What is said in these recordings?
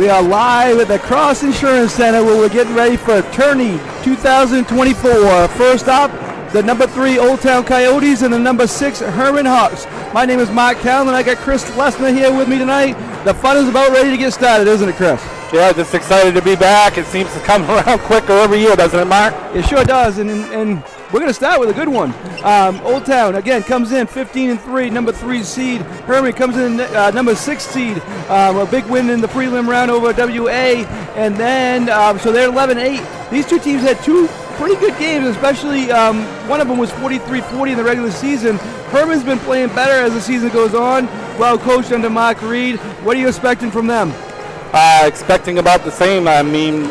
We are live at the Cross Insurance Center where we're getting ready for Tourney 2024. First up, the number 3 Old Town Coyotes and the number 6 Hermon Hawks. My name is Mark Callan. I got Chris Lesnar here with me tonight. The fun is about ready to get started, isn't it, Chris? Yeah, just excited to be back. It seems to come around quicker every year, doesn't it, Mark? It sure does, and we're going to start with a good one. Old Town, again, comes in 15-3, number 3 seed. Hermon comes in number 6 seed. A big win in the prelim round over WA, and then, so they're 11-8. These two teams had two pretty good games, especially one of them was 43-40 in the regular season. Hermon's been playing better as the season goes on, well coached under Mark Reed. What are you expecting from them? Expecting about the same. I mean,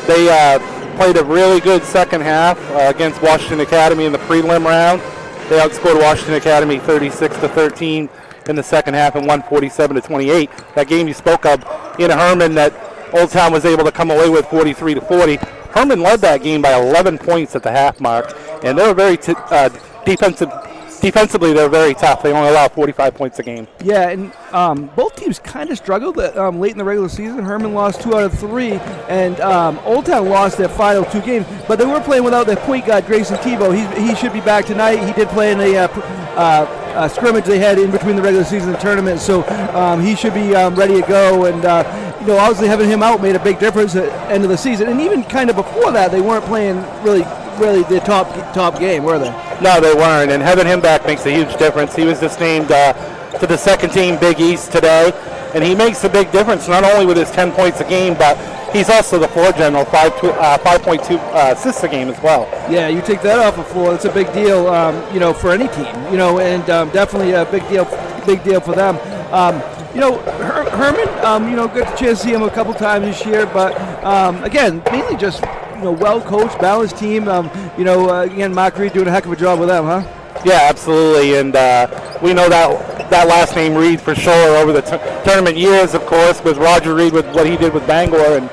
they played a really good second half against Washington Academy in the prelim round. They outscored Washington Academy 36-13 in the second half and won 47-28. That game you spoke of in Hermon that Old Town was able to come away with 43-40. Hermon led that game by 11 points at the half mark, and they were very defensively, they're very tough. They only allow 45 points a game. Yeah, and both teams kind of struggled late in the regular season. Hermon lost 2 out of 3, and Old Town lost their final 2 games. But they were playing without their point guard, Grayson Tebow. He should be back tonight. He did play in a scrimmage they had in between the regular season and tournament, so he should be ready to go. And obviously having him out made a big difference at the end of the season. And even kind of before that, they weren't playing really the top game, were they? No, they weren't, and having him back makes a huge difference. He was just named to the second team Big East today, and he makes a big difference not only with his 10 points a game, but he's also the floor general, 5.2 assists a game as well. Yeah, you take that off the floor, it's a big deal, for any team, and definitely a big deal for them. Hermon, got the chance to see him a couple times this year, but again, mainly just well-coached, balanced team. Again, Mark Reed doing a heck of a job with them, huh? Yeah, absolutely, and we know that last name Reed for sure over the tournament years, of course, with Roger Reed with what he did with Bangor, and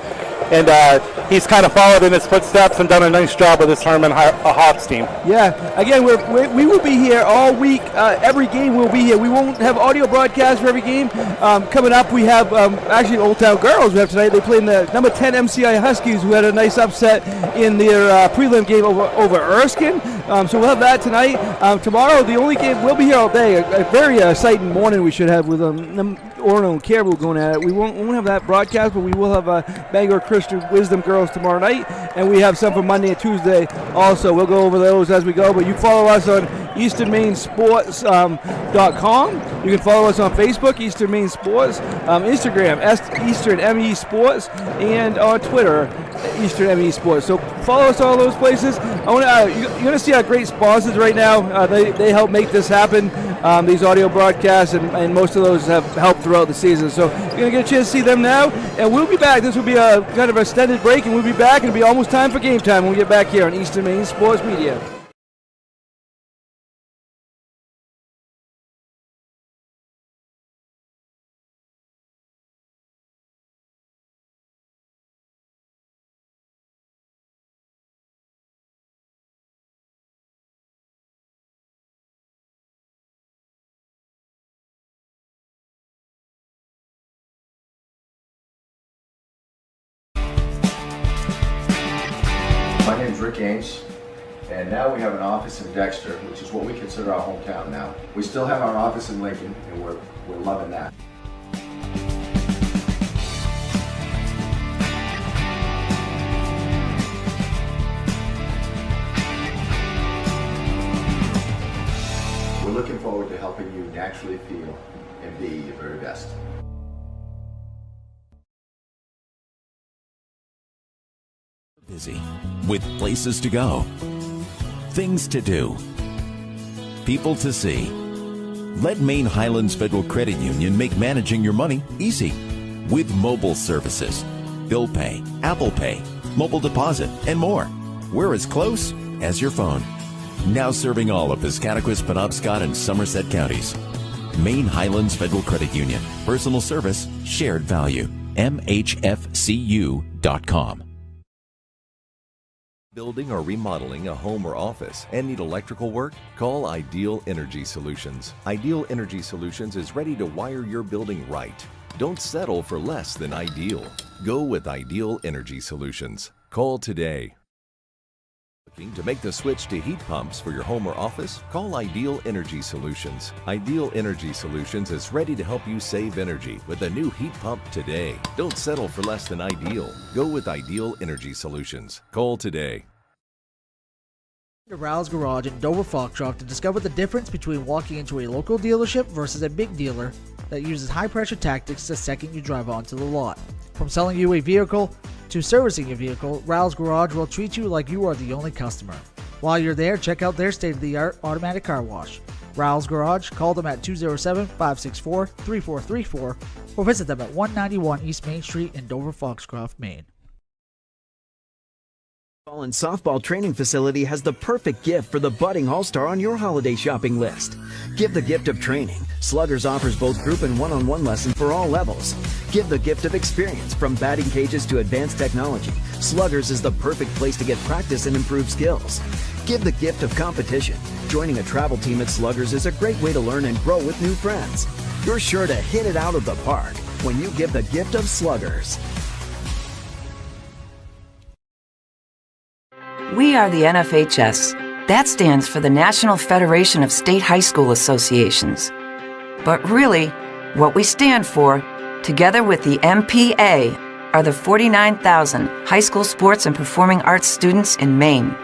he's kind of followed in his footsteps and done a nice job with this Hermon Hawks team. Yeah, again, we will be here all week. Every game we'll be here. We won't have audio broadcast for every game. Coming up, we have actually Old Town girls we have tonight. They play in the number 10 MCI Huskies, who had a nice upset in their prelim game over Erskine. So we'll have that tonight. Tomorrow, the only game, we'll be here all day. A very exciting morning we should have with Orono and Caribou going at it. We won't have that broadcast, but we will have Bangor Christian Wisdom girls tomorrow night, and we have some for Monday and Tuesday also. We'll go over those as we go, but you follow us on EasternMainSports.com. You can follow us on Facebook, Eastern Maine Sports, Instagram, Eastern ME Sports, and on Twitter, Eastern ME Sports. So follow us all those places. You're going to see our great sponsors right now. They help make this happen, these audio broadcasts, and most of those have helped throughout the season. So you're going to get a chance to see them now, and we'll be back. This will be a kind of extended break, and we'll be back, and it'll be almost time for game time when we get back here on Eastern Maine Sports Media. My name is Rick Ames, and now we have an office in Dexter, which is what we consider our hometown now. We still have our office in Lincoln, and we're loving that. We're looking forward to helping you naturally feel and be your very best. Busy, with places to go, things to do, people to see. Let Maine Highlands Federal Credit Union make managing your money easy with mobile services, bill pay, Apple Pay, mobile deposit, and more. We're as close as your phone. Now serving all of Piscataquis, Penobscot, and Somerset counties. Maine Highlands Federal Credit Union. Personal service, shared value. MHFCU.com. Building or remodeling a home or office and need electrical work? Call Ideal Energy Solutions. Ideal Energy Solutions is ready to wire your building right. Don't settle for less than ideal. Go with Ideal Energy Solutions. Call today. Looking to make the switch to heat pumps for your home or office? Call Ideal Energy Solutions. Ideal Energy Solutions is ready to help you save energy with a new heat pump today. Don't settle for less than ideal. Go with Ideal Energy Solutions. Call today. To Rouse Garage in Dover Foxcroft to discover the difference between walking into a local dealership versus a big dealer that uses high-pressure tactics the second you drive onto the lot. From selling you a vehicle to servicing your vehicle, Rouse Garage will treat you like you are the only customer. While you're there, check out their state-of-the-art automatic car wash. Rouse Garage, call them at 207-564-3434 or visit them at 191 East Main Street in Dover Foxcroft, Maine. Baseball and softball training facility has the perfect gift for the budding all-star on your holiday shopping list. Give the gift of training. Sluggers offers both group and one-on-one lessons for all levels. Give the gift of experience. From batting cages to advanced technology, Sluggers is the perfect place to get practice and improve skills. Give the gift of competition. Joining a travel team at Sluggers is a great way to learn and grow with new friends. You're sure to hit it out of the park when you give the gift of Sluggers. We are the NFHS. That stands for the National Federation of State High School Associations. But really, what we stand for, together with the MPA, are the 49,000 high school sports and performing arts students in Maine.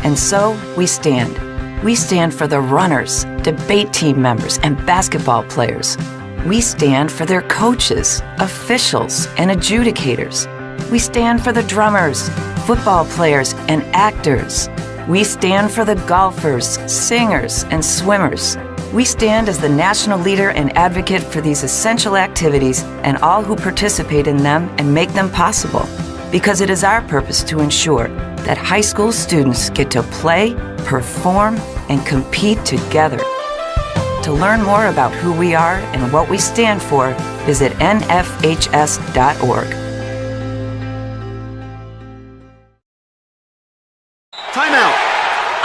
And so, we stand. We stand for the runners, debate team members, and basketball players. We stand for their coaches, officials, and adjudicators. We stand for the drummers, football players, and actors. We stand for the golfers, singers, and swimmers. We stand as the national leader and advocate for these essential activities and all who participate in them and make them possible. Because it is our purpose to ensure that high school students get to play, perform, and compete together. To learn more about who we are and what we stand for, visit nfhs.org. Timeout!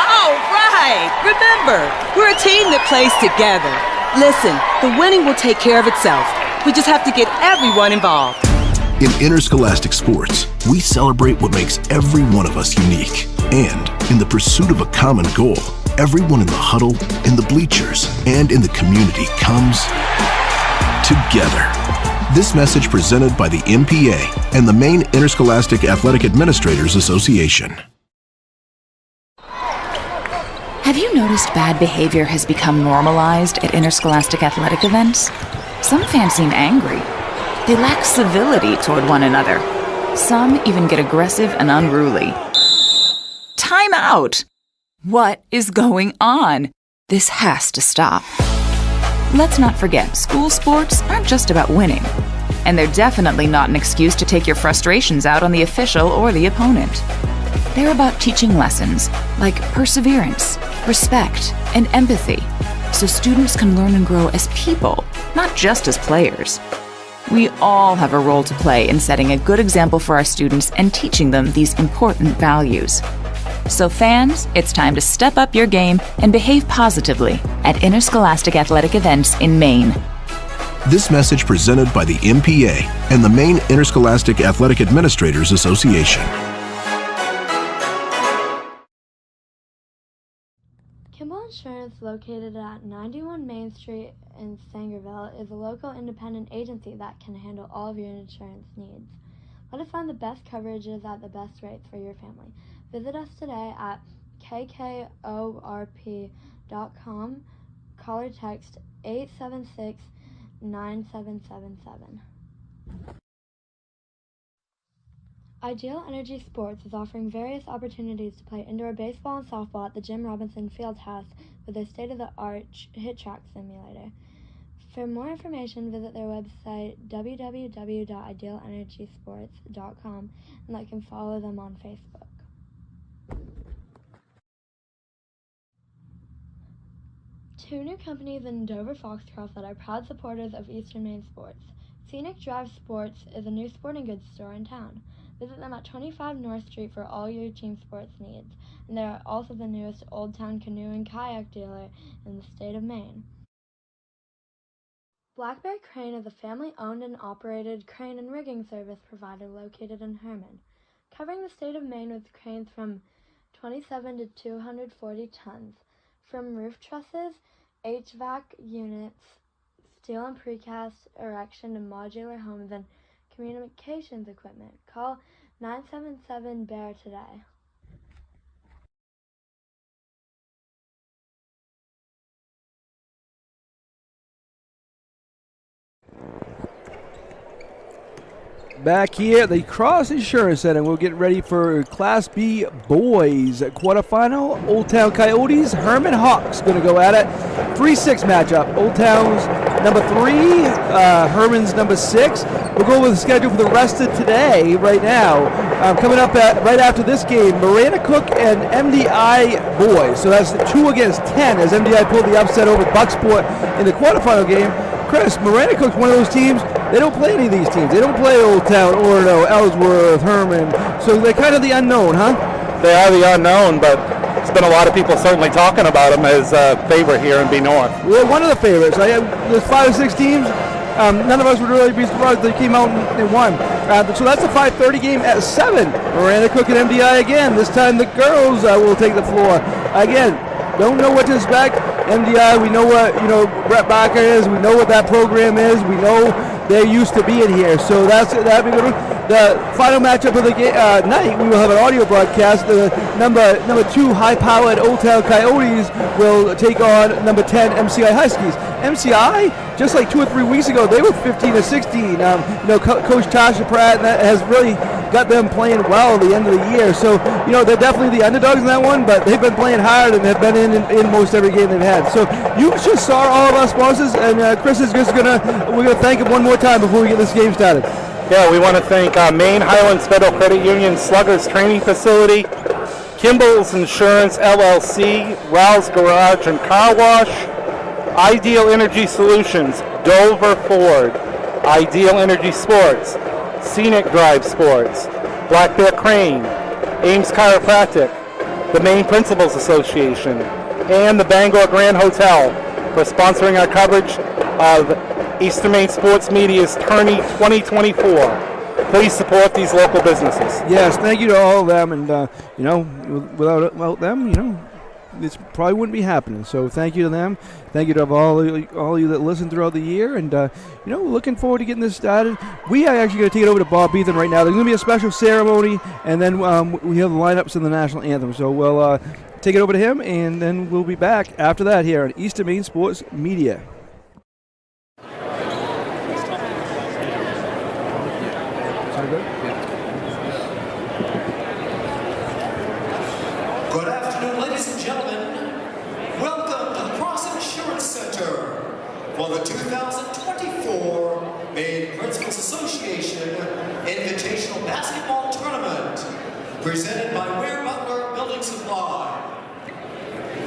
All right! Remember, we're a team that plays together. Listen, the winning will take care of itself. We just have to get everyone involved. In interscholastic sports, we celebrate what makes every one of us unique. And in the pursuit of a common goal, everyone in the huddle, in the bleachers, and in the community comes together. This message presented by the MPA and the Maine Interscholastic Athletic Administrators Association. Have you noticed bad behavior has become normalized at interscholastic athletic events? Some fans seem angry. They lack civility toward one another. Some even get aggressive and unruly. Time out! What is going on? This has to stop. Let's not forget, school sports aren't just about winning. And they're definitely not an excuse to take your frustrations out on the official or the opponent. They're about teaching lessons like perseverance, respect, and empathy, so students can learn and grow as people, not just as players. We all have a role to play in setting a good example for our students and teaching them these important values. So fans, it's time to step up your game and behave positively at interscholastic athletic events in Maine. This message presented by the MPA and the Maine Interscholastic Athletic Administrators Association. Kimball Insurance, located at 91 Main Street in Sangerville, is a local independent agency that can handle all of your insurance needs. Let us find the best coverages at the best rates for your family. Visit us today at kkorp.com. Call or text 876-9777. Ideal Energy Sports is offering various opportunities to play indoor baseball and softball at the Jim Robinson Fieldhouse with their state-of-the-art hit track simulator. For more information, visit their website www.idealenergysports.com and they can follow them on Facebook. Two new companies in Dover Foxcroft that are proud supporters of Eastern Maine sports. Scenic Drive Sports is a new sporting goods store in town. Visit them at 25 North Street for all your team sports needs, and they are also the newest Old Town canoe and kayak dealer in the state of Maine. Black Bear Crane is a family-owned and operated crane and rigging service provider located in Hermon, covering the state of Maine with cranes from 27 to 240 tons, from roof trusses, HVAC units, steel and precast erection to modular homes and communications equipment. Call 977-BEAR today. Back here at the Cross Insurance Center, we'll get ready for Class B boys quarterfinal. Old Town Coyotes, Hermon Hawks going to go at it. 3-6 matchup. Old Town's number 3, Hermon's number 6. We'll go over the schedule for the rest of today right now. Coming up right after this game, Miranda Cook and MDI boys. So that's 2 against 10 as MDI pulled the upset over Bucksport in the quarterfinal game. Chris, Miranda Cook's one of those teams, they don't play any of these teams. They don't play Old Town, Orono, Ellsworth, Hermon. So they're kind of the unknown, huh? They are the unknown, but there's been a lot of people certainly talking about them as a favorite here in B North. We're one of the favorites. There's 5 or 6 teams. None of us would really be surprised if they came out and won. So that's a 5:30 game at 7. Miranda Cook and MDI again. This time the girls will take the floor. Again, don't know what to expect. MDI, we know what Brett Barker is. We know what that program is. We know they're used to being here. So that'd be good. The final matchup of the night, we will have an audio broadcast. The number 2 high-powered Old Town Coyotes will take on number 10 MCI Huskies. MCI, just like 2 or 3 weeks ago, they were 15-16. Coach Tasha Pratt has really got them playing well at the end of the year. So, they're definitely the underdogs in that one, but they've been playing hard and have been in most every game they've had. So you just saw all of our sponsors, and Chris is just we're gonna thank him one more time before we get this game started. Yeah, we want to thank Maine Highlands Federal Credit Union Sluggers Training Facility, Kimball's Insurance LLC, Rouse Garage and Car Wash, Ideal Energy Solutions, Dover Ford, Ideal Energy Sports, Scenic Drive Sports, Black Bear Crane, Ames Chiropractic, the Maine Principals Association, and the Bangor Grand Hotel for sponsoring our coverage of Eastern Maine Sports Media's Tourney 2024. Please support these local businesses. Yes, thank you to all of them, and without them, this probably wouldn't be happening. So thank you to them. Thank you to all of you that listen throughout the year, and looking forward to getting this started. We are actually going to take it over to Bob Beethan right now. There's going to be a special ceremony, and then we have the lineups and the national anthem. So we'll take it over to him, and then we'll be back after that here on Eastern Maine Sports Media. Good afternoon, ladies and gentlemen. Welcome to the Cross Insurance Center for the 2024 Maine Principals Association Invitational Basketball Tournament, presented by Ware Butler Building Supply.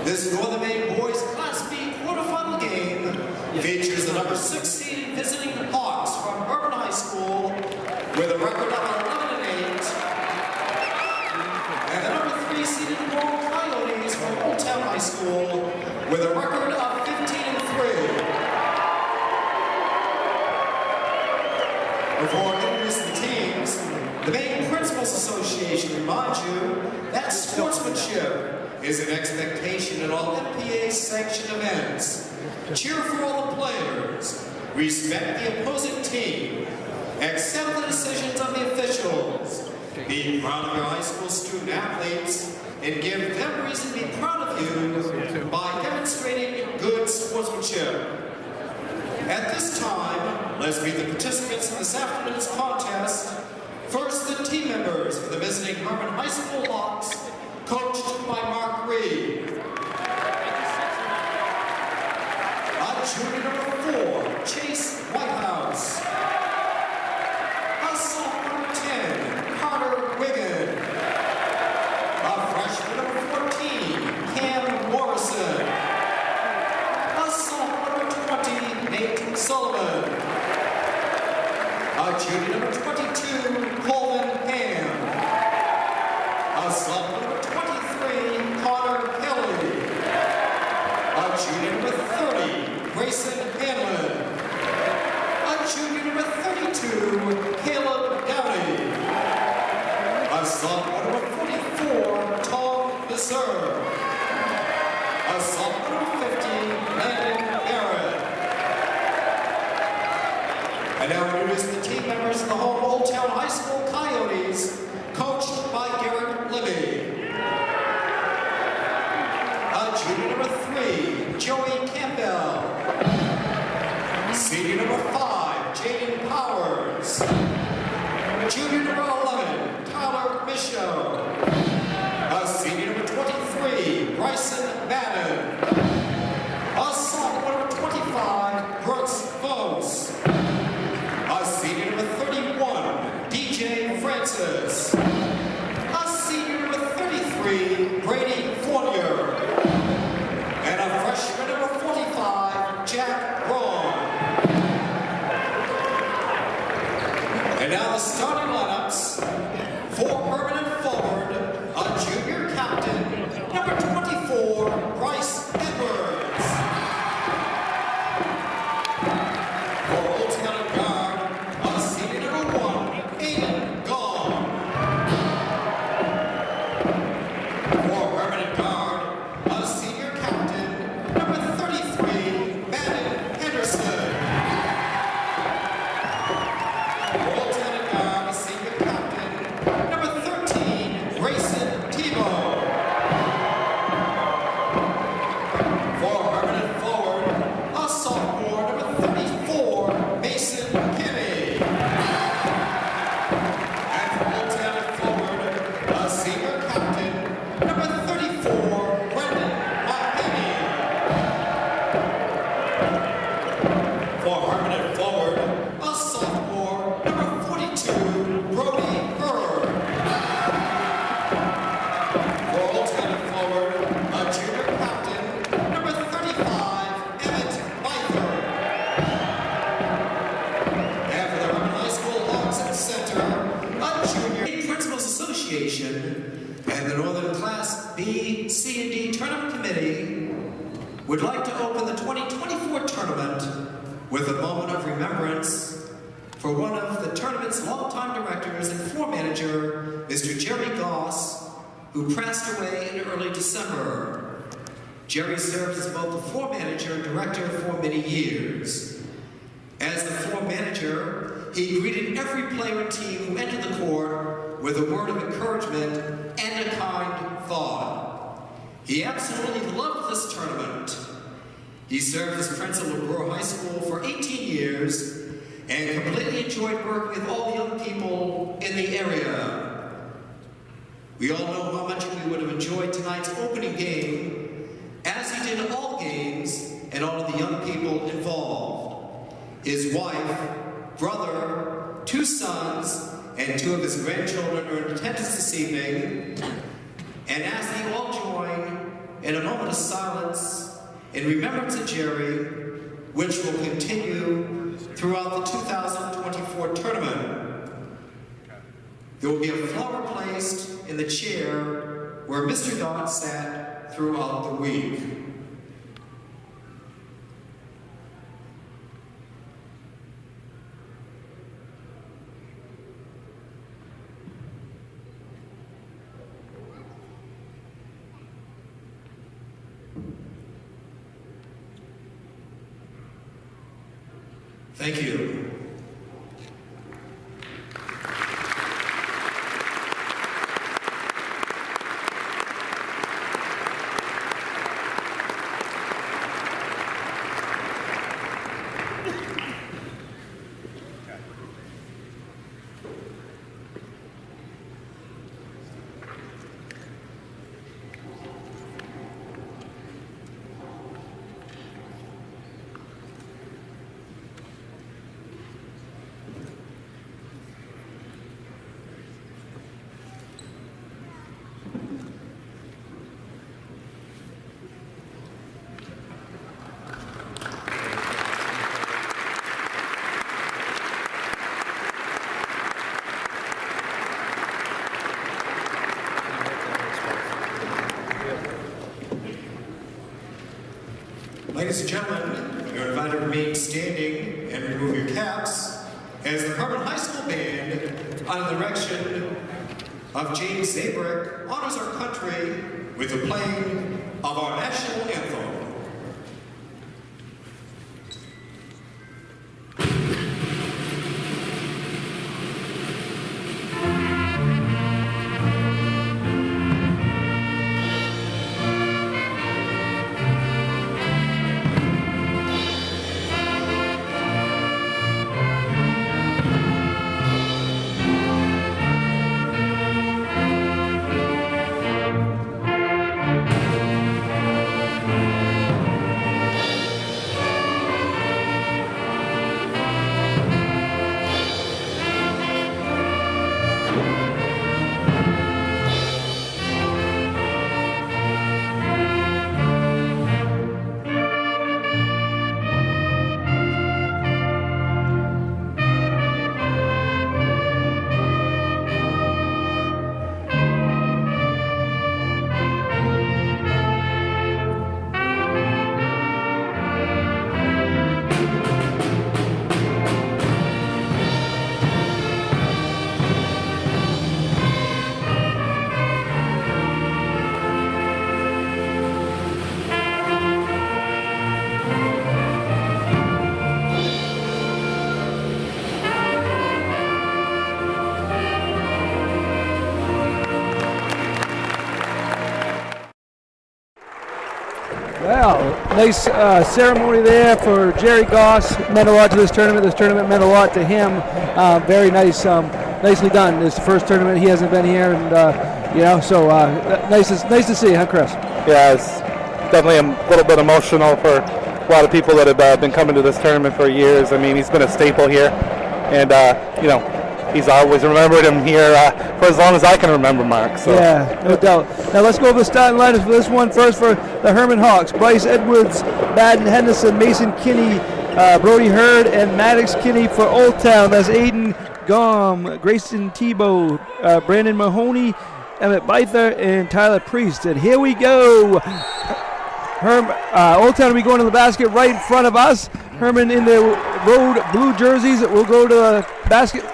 This Northern Maine Boys Class B quarterfinal game features the number 6 seed visiting Hawks from Hermon High School with a record of 11-8, and the number 3 seeded Coyotes from Old Town High School with a record of 15-3. Before introducing the teams, the Maine Principals Association reminds you that sportsmanship is an expectation at all MPA-sanctioned events. Cheer for all the players, respect the opposing team, accept the decisions of the officials, be proud of your high school student athletes, and give them reason to be proud of you by demonstrating good sportsmanship. At this time, let's meet the participants in this afternoon's contest. First, the team members for the visiting Hermon High School Hawks, coached by Mark Reed. Junior number 4, Chase Whitehouse. Sophomore 10, Carter Wiggin. Freshman number 14, Cam Morrison. Sophomore number 20, Nate Sullivan. Junior number 22, Coleman Ham. Sophomore number 23, Connor Kelly. Junior number 30, Grayson Hanlon. serve. Assault number 50, Landon Barrett. And now introduce the team members of the home Old Town High School Coyotes, coached by Garrett Libby. Junior number 3, Joey Campbell. Senior number 5, Jaden Powers. Junior number 11, Tyler Michaud. Senior number 23, Bryson Madden. Sophomore number 25, Brooks Vos. Senior number 31, DJ Francis. Senior number 33, Brady Fournier. And a freshman number 45, Jack Braun. And now the starting lineups for permanent forward, a junior captain, number 24, Bryce Edwards. For Old Town guard, a senior number 1, Aiden Gong. For permanent guard, a senior captain, number 33, Madden Henderson. For Old Town guard, a senior captain, number 13, Grayson Tebow. For permanent forward, a sophomore, number 34, Mason Kinney. And for Old Town forward, a senior captain, number 34, Brendan Mahoney. For permanent forward, a sophomore, number 42, Brody Bird. For Old Town forward, a junior captain, number 35, Emmett Bither. And for the Hermon High School Hawks and Center, a junior Principals Association and the Northern Class B, C, and D Tournament Committee would like to open the 2024 tournament with a moment of remembrance for one of the tournament's longtime directors and floor manager, Mr. Jerry Goss, who passed away in early December. Jerry served as both the floor manager and director for many years. As the floor manager, he greeted every player and team who entered the court with a word of encouragement and a kind thought. He absolutely loved this tournament. He served as principal of Brewer High School for 18 years and completely enjoyed working with all the young people in the area. We all know how much we would have enjoyed tonight's opening game, as he did all games and all of the young people involved. His wife, brother, 2 sons, and 2 of his grandchildren are in attendance this evening. And as they all join in a moment of silence in remembrance of Jerry, which will continue throughout the 2024 tournament, there will be a flower placed in the chair where Mr. Dodd sat throughout the week. Thank you. Ladies and gentlemen, you're invited to remain standing and remove your caps as the Hermon High School Band, under the direction of James Zabrick, honors our country with the playing of our national anthem. Well, nice ceremony there for Jerry Goss. Meant a lot to this tournament. This tournament meant a lot to him. Very nice, nicely done. It's the first tournament he hasn't been here, and so nice to see, huh, Chris? Yeah, it's definitely a little bit emotional for a lot of people that have been coming to this tournament for years. I mean, he's been a staple here, and he's always remembered him here for as long as I can remember, Mark. So. Yeah, no doubt. Now let's go over the starting lineups for this one. First for the Hermon Hawks: Bryce Edwards, Madden Henderson, Mason Kinney, Brody Hurd, and Maddox Kinney. For Old Town, that's Aiden Gom, Grayson Tebow, Brandon Mahoney, Emmett Byther, and Tyler Priest. And here we go. Old Town will be going to the basket right in front of us. Hermon in their road blue jerseys will go to the basket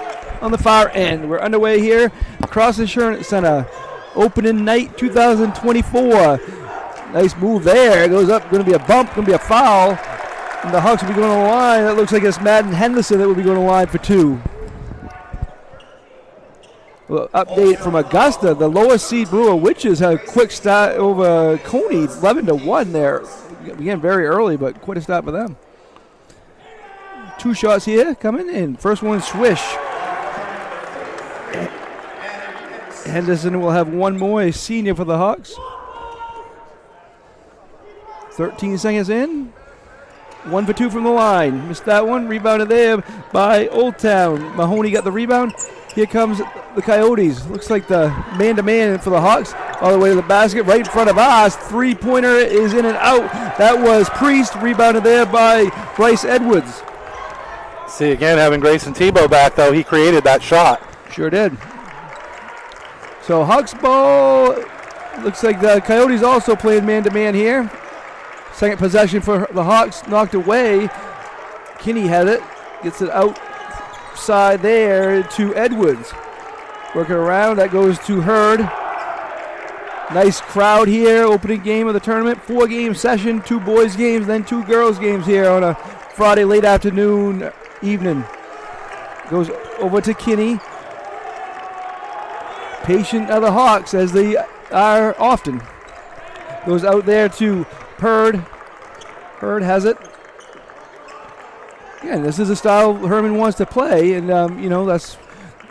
on the far end. We're underway here. Cross Insurance Center, opening night 2024. Nice move there. It goes up. Going to be a bump. Going to be a foul. And the Hawks will be going on the line. That looks like it's Madden Henderson that will be going on the line for two. Well, update from Augusta. The lowest seed Brewer Witches had a quick start over Coney, 11-1 there. Began very early, but quite a start for them. Two shots here coming in. First one, swish. Henderson will have one more, a senior for the Hawks. 13 seconds in. 1 for 2 from the line. Missed that one. Rebounded there by Old Town. Mahoney got the rebound. Here comes the Coyotes. Looks like the man-to-man for the Hawks. All the way to the basket right in front of us. Three-pointer is in and out. That was Priest. Rebounded there by Bryce Edwards. See, again, having Grayson Tebow back, though, he created that shot. Sure did. So Hawks ball. Looks like the Coyotes also playing man-to-man here. Second possession for the Hawks, knocked away. Kinney had it. Gets it outside there to Edwards. Working around. That goes to Hurd. Nice crowd here. Opening game of the tournament. 4-game session. 2 boys games, then 2 girls games here on a Friday late afternoon evening. Goes over to Kinney. Patient of the Hawks, as they are often. Goes out there to Hurd. Hurd has it. Again, this is a style Hermon wants to play, and that's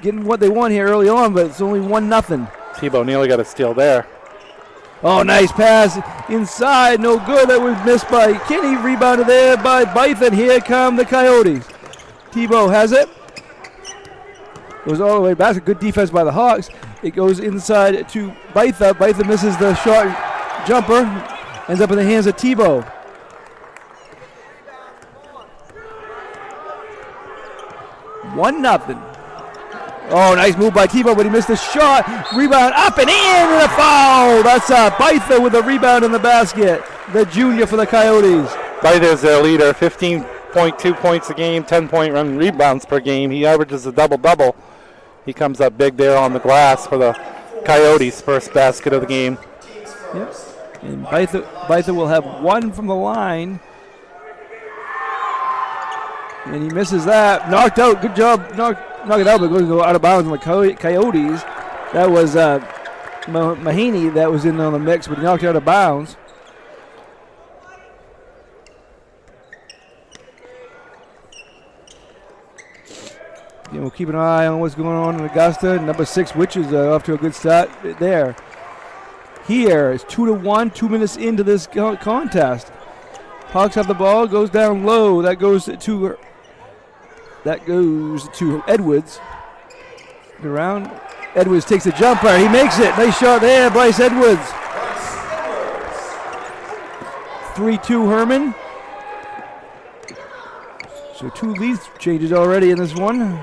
getting what they want here early on, but it's only 1-0. Tebow nearly got a steal there. Oh, nice pass inside, no good. That was missed by Kinney. Rebounded there by Bython. Here come the Coyotes. Tebow has it. Goes all the way back. Good defense by the Hawks. It goes inside to Bytha. Bytha misses the short jumper. Ends up in the hands of Tebow. One nothing. Oh, nice move by Tebow, but he missed the shot. Rebound up and in, and a foul. That's Bytha with a rebound in the basket. The junior for the Coyotes. Bytha's their leader, 15.2 points a game, 10-point run rebounds per game. He averages a double-double. He comes up big there on the glass for the Coyotes' first basket of the game. Yep. And Bytha will have one from the line. And he misses that. Knocked out. Good job. Knock it out, but going to go out of bounds on the Coyotes. That was Mahaney that was in on the mix, but he knocked out of bounds. Yeah, we'll keep an eye on what's going on in Augusta. Number 6 Witches off to a good start there. Here it's 2-1, 2 minutes into this contest. Hawks have the ball, goes down low. That goes to Edwards. Around. Edwards takes a jumper. He makes it. Nice shot there, Bryce Edwards. 3-2 Hermon. So 2 lead changes already in this one.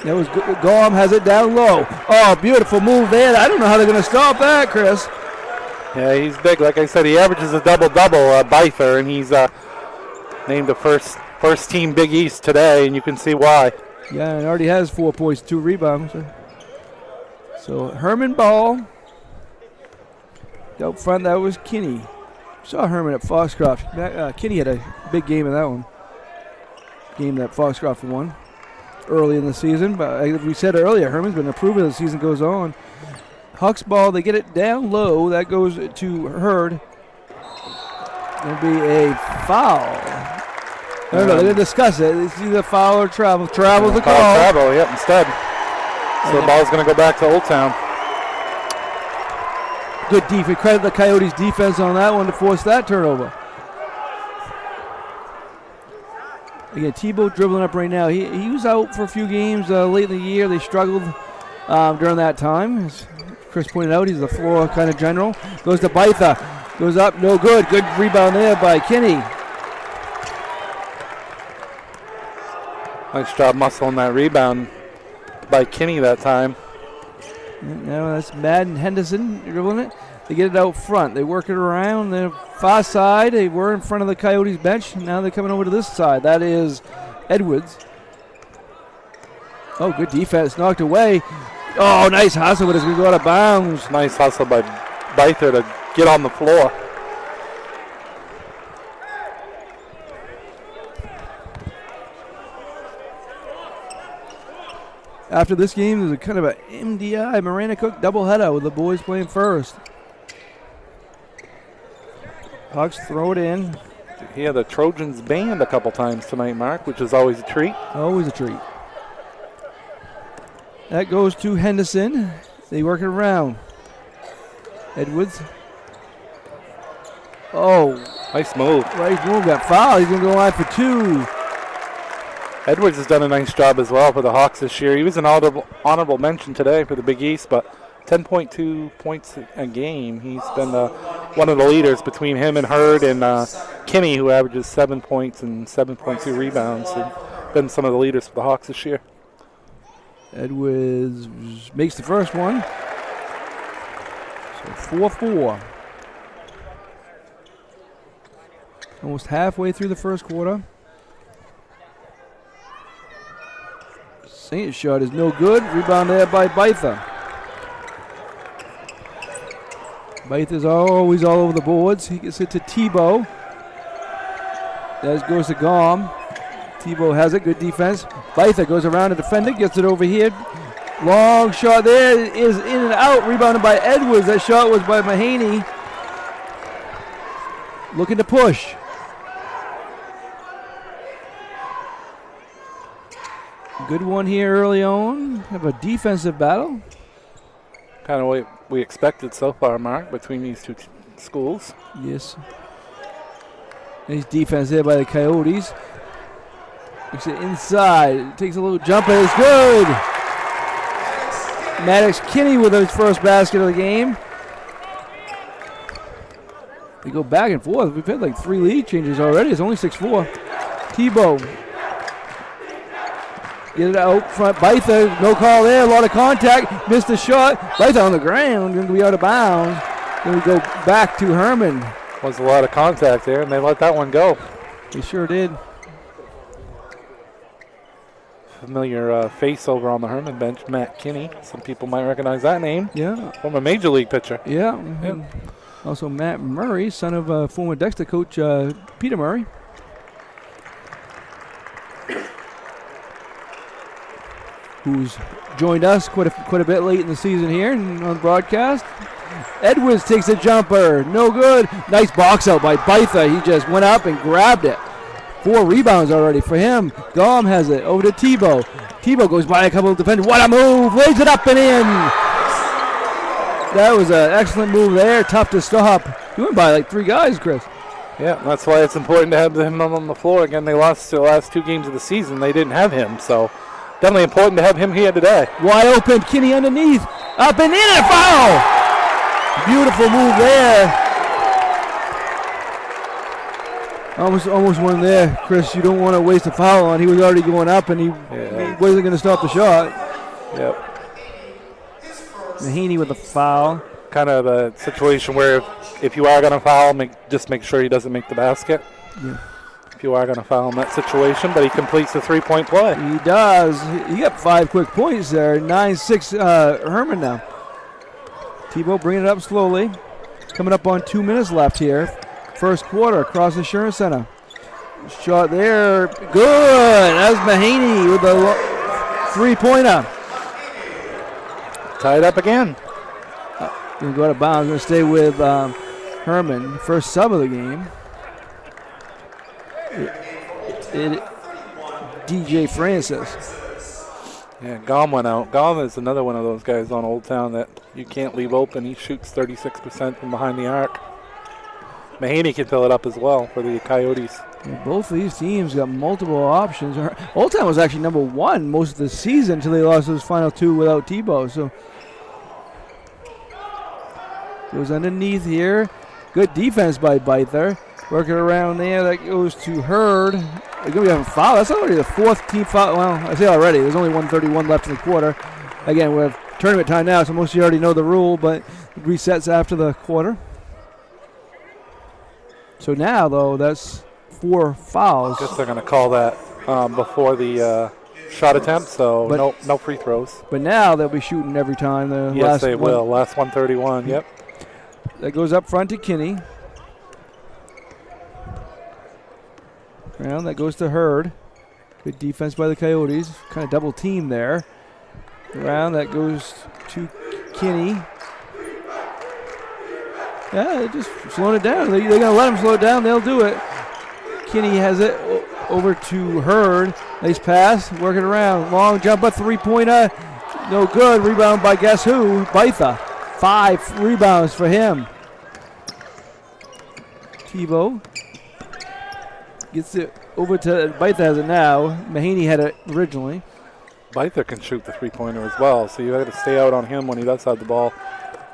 That was good. Gom has it down low. Oh, beautiful move there. I don't know how they're going to stop that, Chris. Yeah, he's big. Like I said, he averages a double-double, Byther, and he's named the first team Big East today, and you can see why. Yeah, and already has 4 points, 2 rebounds. So Hermon ball. Out front, that was Kinney. Saw Hermon at Foxcroft. Kinney had a big game in that one. Game that Foxcroft won early in the season. But as we said earlier, Hermon's been improving as the season goes on. Huck's ball, they get it down low. That goes to Hurd. It'll be a foul. No, they're going to discuss it. It's either foul or travel. Travel's the call. Travel, yep, instead. So the ball's going to go back to Old Town. Good defense. Credit the Coyotes' defense on that one to force that turnover. Again, Tebow dribbling up right now. He was out for a few games late in the year. They struggled during that time. As Chris pointed out, he's the floor kind of general. Goes to Bytha. Goes up, no good. Good rebound there by Kinney. Nice job muscling that rebound by Kinney that time. Now that's Madden Henderson dribbling it. They get it out front. They work it around the far side. They were in front of the Coyotes bench. Now they're coming over to this side. That is Edwards. Oh, good defense. Knocked away. Oh, nice hustle, but it's going to go out of bounds. Nice hustle by Byther to get on the floor. After this game, there's a kind of a MDI, Miranda Cook doubleheader with the boys playing first. Hawks throw it in. He had the Trojans banned a couple times tonight, Mark, which is always a treat. Always a treat. That goes to Henderson. They work it around. Edwards. Oh. Nice move. Nice move. Got fouled. He's going to go line for 2. Edwards has done a nice job as well for the Hawks this year. He was an honorable mention today for the Big East, but 10.2 points a game. He's been one of the leaders between him and Hurd and Kinney, who averages 7 points and 7.2 rebounds. And been some of the leaders for the Hawks this year. Edwards makes the first one. So 4-4. Almost halfway through the first quarter. Saint shot is no good. Rebound there by Bytha. Bytha's always all over the boards. He gets it to Tebow. That goes to Gom. Tebow has it. Good defense. Bytha goes around the defender. Gets it over here. Long shot there is in and out. Rebounded by Edwards. That shot was by Mahaney. Looking to push. Good one here early on. Have a defensive battle. Kind of what we expected so far, Mark, between these two schools. Yes. Nice defense there by the Coyotes. Looks it inside. Takes a little jump and it's good. Maddox Kinney with his first basket of the game. They go back and forth. We've had like 3 lead changes already. It's only 6-4. Tebow. Get it out front. Bytha, no call there. A lot of contact. Missed the shot. Bytha on the ground. Going to be out of bounds. Then we go back to Hermon. Was a lot of contact there, and they let that one go. They sure did. familiar face over on the Hermon bench, Matt Kinney. Some people might recognize that name. Yeah. From a major league pitcher. Yeah. Also Matt Murray, son of former Dexter coach Peter Murray. Who's joined us quite a bit late in the season here on broadcast. Edwards takes a jumper. No good. Nice box out by Bytha. He just went up and grabbed it. 4 rebounds already for him. Gom has it over to Tebow. Tebow goes by a couple of defenders. What a move. Lays it up and in. That was an excellent move there. Tough to stop. He went by like 3 guys, Chris. Yeah, that's why it's important to have him on the floor. Again, they lost the last 2 games of the season. They didn't have him, so definitely important to have him here today. Wide open. Kinney underneath. Up and in. A foul. Beautiful move there. Almost one there, Chris. You don't want to waste a foul on. He was already going up, and he wasn't going to stop the shot. Yep. Mahaney with a foul. Kind of a situation where if you are going to foul, just make sure he doesn't make the basket. Yeah. If you are going to foul in that situation, but he completes the 3-point play. He does. He got 5 quick points there. 9-6 Hermon now. Tebow bringing it up slowly. Coming up on 2 minutes left here. First quarter across the Insurance Center. Shot there. Good. That's Mahaney with the 3-pointer. Tied up again. Going to go out of bounds. Going to stay with Hermon. First sub of the game. DJ Francis. Yeah, Gom went out. Gom is another one of those guys on Old Town that you can't leave open. He shoots 36% from behind the arc. Mahaney can fill it up as well for the Coyotes. Yeah, both of these teams got multiple options. Old Town was actually number 1 most of the season until they lost those final 2 without Tebow. So goes underneath here. Good defense by Byther. Working around there. That goes to Hurd. They're going to be having a foul. That's already the 4th team foul. Well, I say already. There's only 1:31 left in the quarter. Again, we have tournament time now, so most of you already know the rule, but it resets after the quarter. So now, though, that's 4 fouls. I guess they're going to call that before the shot attempt, so no free throws. But now they'll be shooting every time. Yes, they will. Last 131, yep. That goes up front to Kinney. That goes to Hurd. Good defense by the Coyotes. Kind of double team there. Around that goes to Kinney. Yeah, they're just slowing it down. They're going to let him slow it down. They'll do it. Kinney has it over to Hurd. Nice pass. Working around. Long jumper. 3-pointer. No good. Rebound by guess who? Bytha. 5 rebounds for him. Tebow gets it over to Bytha. Has it now. Mahaney had it originally. Bytha can shoot the 3-pointer as well, so you got to stay out on him when he does have the ball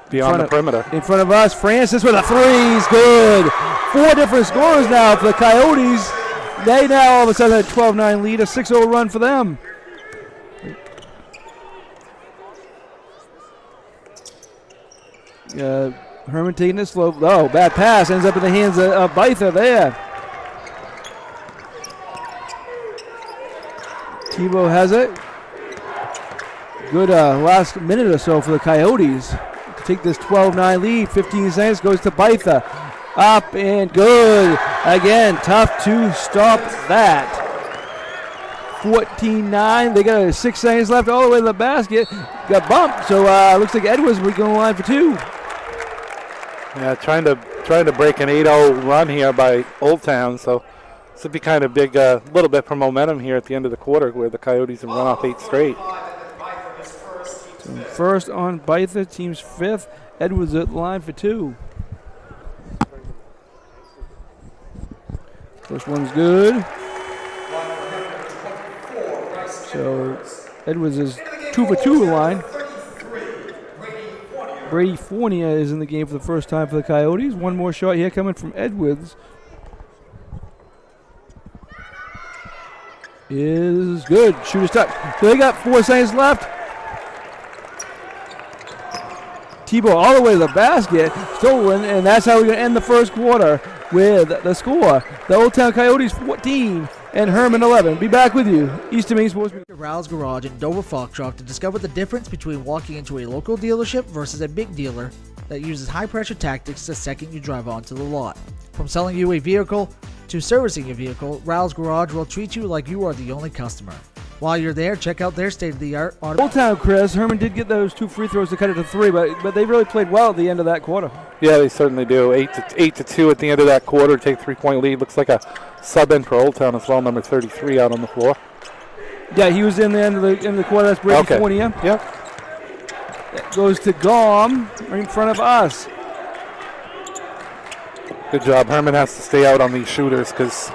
beyond the perimeter. In front of us, Francis with a 3's good. 4 different scorers now for the Coyotes. They now all of a sudden have a 12-9 lead, a 6-0 run for them. Hermon taking it slow. Oh, bad pass. Ends up in the hands of Bytha there. Tebow has it. Good last minute or so for the Coyotes to take this 12-9 lead. 15 seconds goes to Bytha. Up and good. Again, tough to stop that. 14-9. They got 6 seconds left all the way to the basket. Got bumped, so looks like Edwards will be going line for 2. Yeah, trying to break an 8-0 run here by Old Town, so this would be kind of big, a little bit for momentum here at the end of the quarter where the Coyotes have run off 8 straight. So first on Bytha, team's 5th. Edwards at the line for 2. First one's good. So Edwards is 2 for 2 line. Brady Fournier is in the game for the first time for the Coyotes. One more shot here coming from Edwards. Is good. Shooter's touch. So they got 4 seconds left. Tebow all the way to the basket. Stolen, and that's how we're going to end the first quarter with the score. The Old Town Coyotes 14, and Hermon 11. Be back with you. Eastern Maine Sports. Rouse Garage in Dover Foxtrot to discover the difference between walking into a local dealership versus a big dealer that uses high-pressure tactics the second you drive onto the lot. From selling you a vehicle to servicing your vehicle, Rouse Garage will treat you like you are the only customer. While you're there, check out their state-of-the-art Old Town, Chris. Hermon did get those 2 free throws to cut it to 3, but they really played well at the end of that quarter. Yeah, they certainly do. 8-2 at the end of that quarter. Take 3-point lead. Looks like a sub in for Old Town as well. Number 33 out on the floor. Yeah, he was in the end of the quarter. That's Brady Fournier. Yep. That goes to Gom right in front of us. Good job. Hermon has to stay out on these shooters because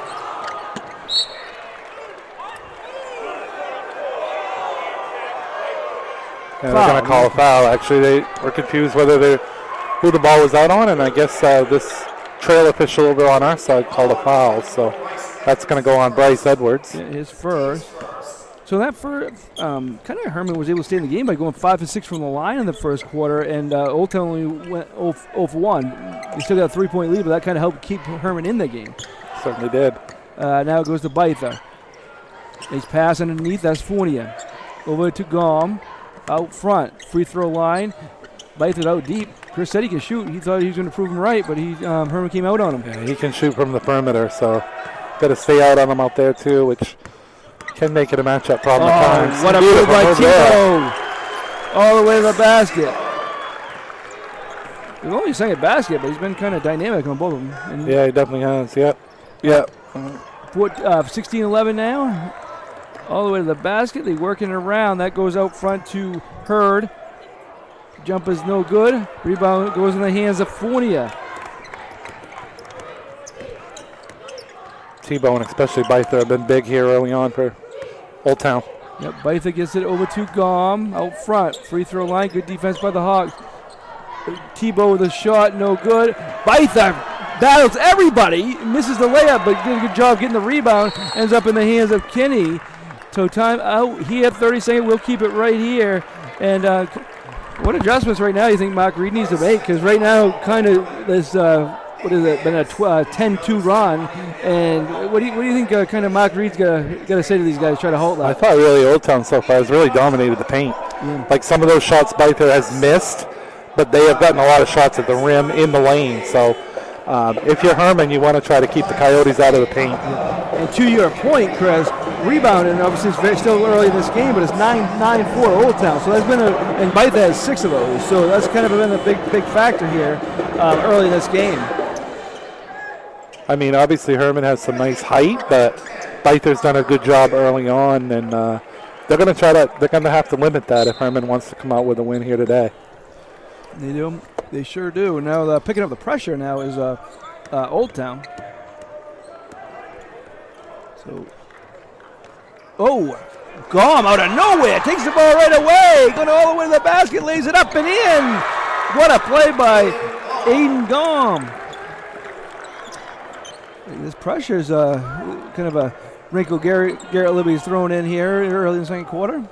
they're going to call a foul. Actually, they were confused who the ball was out on, and I guess this trail official over on our side called a foul. So that's going to go on Bryce Edwards. Yeah, his first. So that first, kind of Hermon was able to stay in the game by going 5 for 6 from the line in the first quarter, and Old Town only went 0 for 1. They still got a 3-point lead, but that kind of helped keep Hermon in the game. Certainly did. Now it goes to Bytha. He's pass underneath. That's Fournier. Over to Gom. Out front. Free throw line. Bytha out deep. Chris said he can shoot. He thought he was going to prove him right, but Hermon came out on him. Yeah, he can shoot from the perimeter, so got to stay out on him out there too, which can make it a matchup problem at times. What a move by Tebow. All the way to the basket. He's only second basket, but he's been kind of dynamic on both of them. And yeah, he definitely has. Yep. 16-11 now. All the way to the basket. They working it around. That goes out front to Hurd. Jumper's no good. Rebound goes in the hands of Fournier. Tebow and especially Bytha have been big here early on for Old Town. Yep, Bytha gets it over to Gom out front. Free throw line. Good defense by the Hawks. Tebow with a shot, no good. Bytha battles everybody, misses the layup, but did a good job getting the rebound. Ends up in the hands of Kinney. So time out. He had 30 seconds. We'll keep it right here. And what adjustments right now you think Mark Reed needs to make? Because right now, kind of this been a 10-2 run. And what do you think? Kind of Mark Reed's got to say to these guys, try to hold that. I thought really Old Town so far has really dominated the paint. Yeah. Like some of those shots Bytha has missed, but they have gotten a lot of shots at the rim in the lane. So if you're Hermon, you want to try to keep the Coyotes out of the paint. And to your point, Chris, rebounding obviously it's still early in this game, but it's 9-4 Old Town. So that's been and Bytha has 6 of those. So that's kind of been a big factor here early in this game. I mean, obviously Hermon has some nice height, but Bytha's done a good job early on, and they're going to have to limit that if Hermon wants to come out with a win here today. They do. They sure do. Now picking up the pressure now is Old Town. So, Gom out of nowhere takes the ball right away, going all the way to the basket, lays it up and in. What a play by Aiden Gom. This pressure is kind of a wrinkle Garrett Libby's thrown in here early in the second quarter.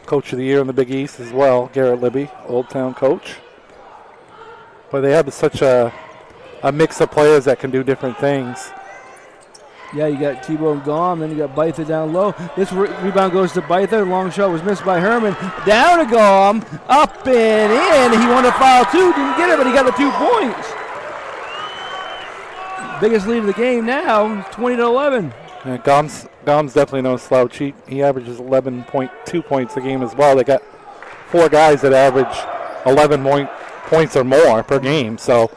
Coach of the year in the Big East as well, Garrett Libby, Old Town coach. But they have such a mix of players that can do different things. Yeah, you got Tebow and Gom, then you got Bytha down low. This rebound goes to Bytha. Long shot was missed by Hermon. Down to Gom, up and in. He wanted to foul too, didn't get it, but he got the 2 points. Biggest lead of the game now, 20-11. Yeah, Gom's definitely no slouch. He averages 11.2 points a game as well. They got 4 guys that average 11 points or more per game, so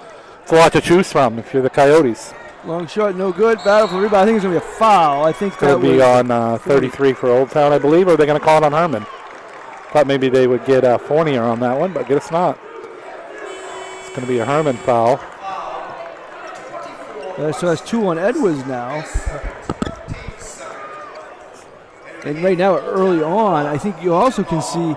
it's a lot to choose from if you're the Coyotes. Long shot, no good. Battle for the rebound. I think it's going to be a foul. I think it's going to be on 33 for Old Town, I believe, or are they going to call it on Hermon? Thought maybe they would get Fournier on that one, but I guess not. It's going to be a Hermon foul. So that's 2 on Edwards now. And right now, early on, I think you also can see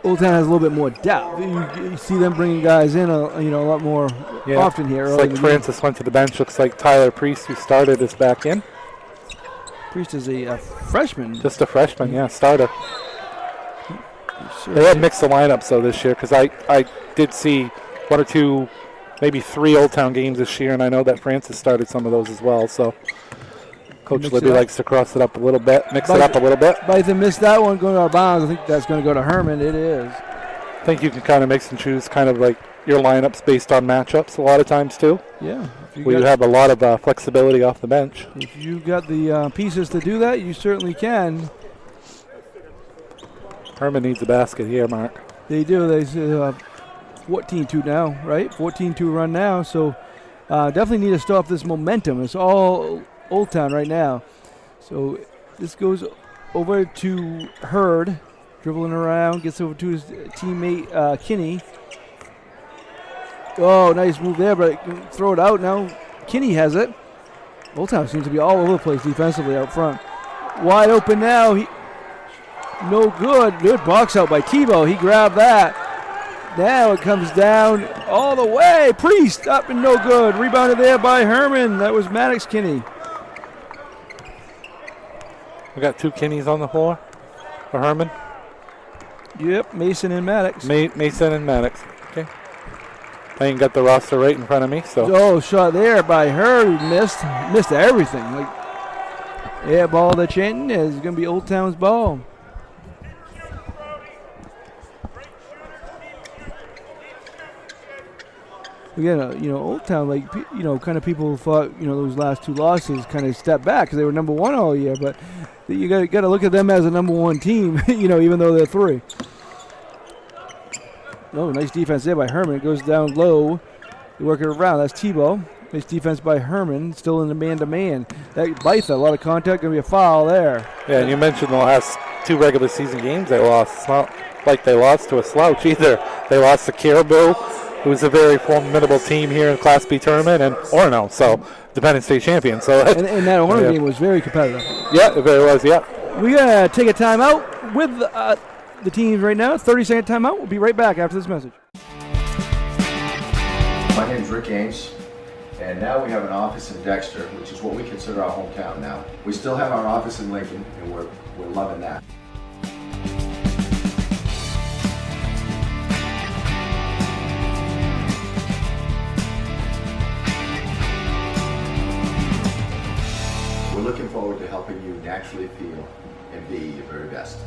Old Town has a little bit more depth. You see them bringing guys in a lot more often here. It's like Francis went to the bench. Looks like Tyler Priest, who started, is back in. Priest is a freshman. Just a freshman, yeah, starter. They had mixed the lineups, though, this year, because I did see 1 or 2, maybe 3 Old Town games this year, and I know that Francis started some of those as well. So Coach Libby likes to cross it up a little bit, mix it up a little bit. Bison missed that one going out of bounds. I think that's going to go to Hermon. It is. I think you can kind of mix and choose kind of like your lineups based on matchups a lot of times too. Yeah. You have a lot of flexibility off the bench. If you got the pieces to do that, you certainly can. Hermon needs a basket here, Mark. They do. They 14-2 now, right? 14-2 run now. So definitely need to stop this momentum. It's all Old Town right now. So this goes over to Hurd, dribbling around, gets over to his teammate Kinney. Oh, nice move there, but throw it out now. Kinney has it. Old Town seems to be all over the place defensively out front. Wide open now. No good. Good box out by Tebow. He grabbed that. Now it comes down all the way. Priest up and no good. Rebounded there by Hermon. That was Maddox Kinney. We got two Kinneys on the floor for Hermon. Yep, Mason and Maddox. Mason and Maddox. Okay. I ain't got the roster right in front of me, so. Oh, shot there by her. Missed everything. Ball to Chanton is going to be Old Town's ball. Again, Old Town, kind of people thought, those last two losses kind of stepped back because they were number one all year. But you got to look at them as a number one team, even though they're three. Oh, nice defense there by Hermon. It goes down low. They work it around. That's Tebow. Nice defense by Hermon. Still in the man-to-man. That Bytha, a lot of contact. Going to be a foul there. Yeah, and you mentioned the last two regular season games they lost. It's not like they lost to a slouch either. They lost to Caribou, who's a very formidable team here in Class B tournament, and Orono, so Independent State champion. So and that Orono game was very competitive. Yeah, it very was, yeah. We're going to take a timeout with the teams right now. 30-second timeout. We'll be right back after this message. My name's Rick Ames, and now we have an office in Dexter, which is what we consider our hometown now. We still have our office in Lincoln, and we're loving that. We're looking forward to helping you naturally feel and be your very best.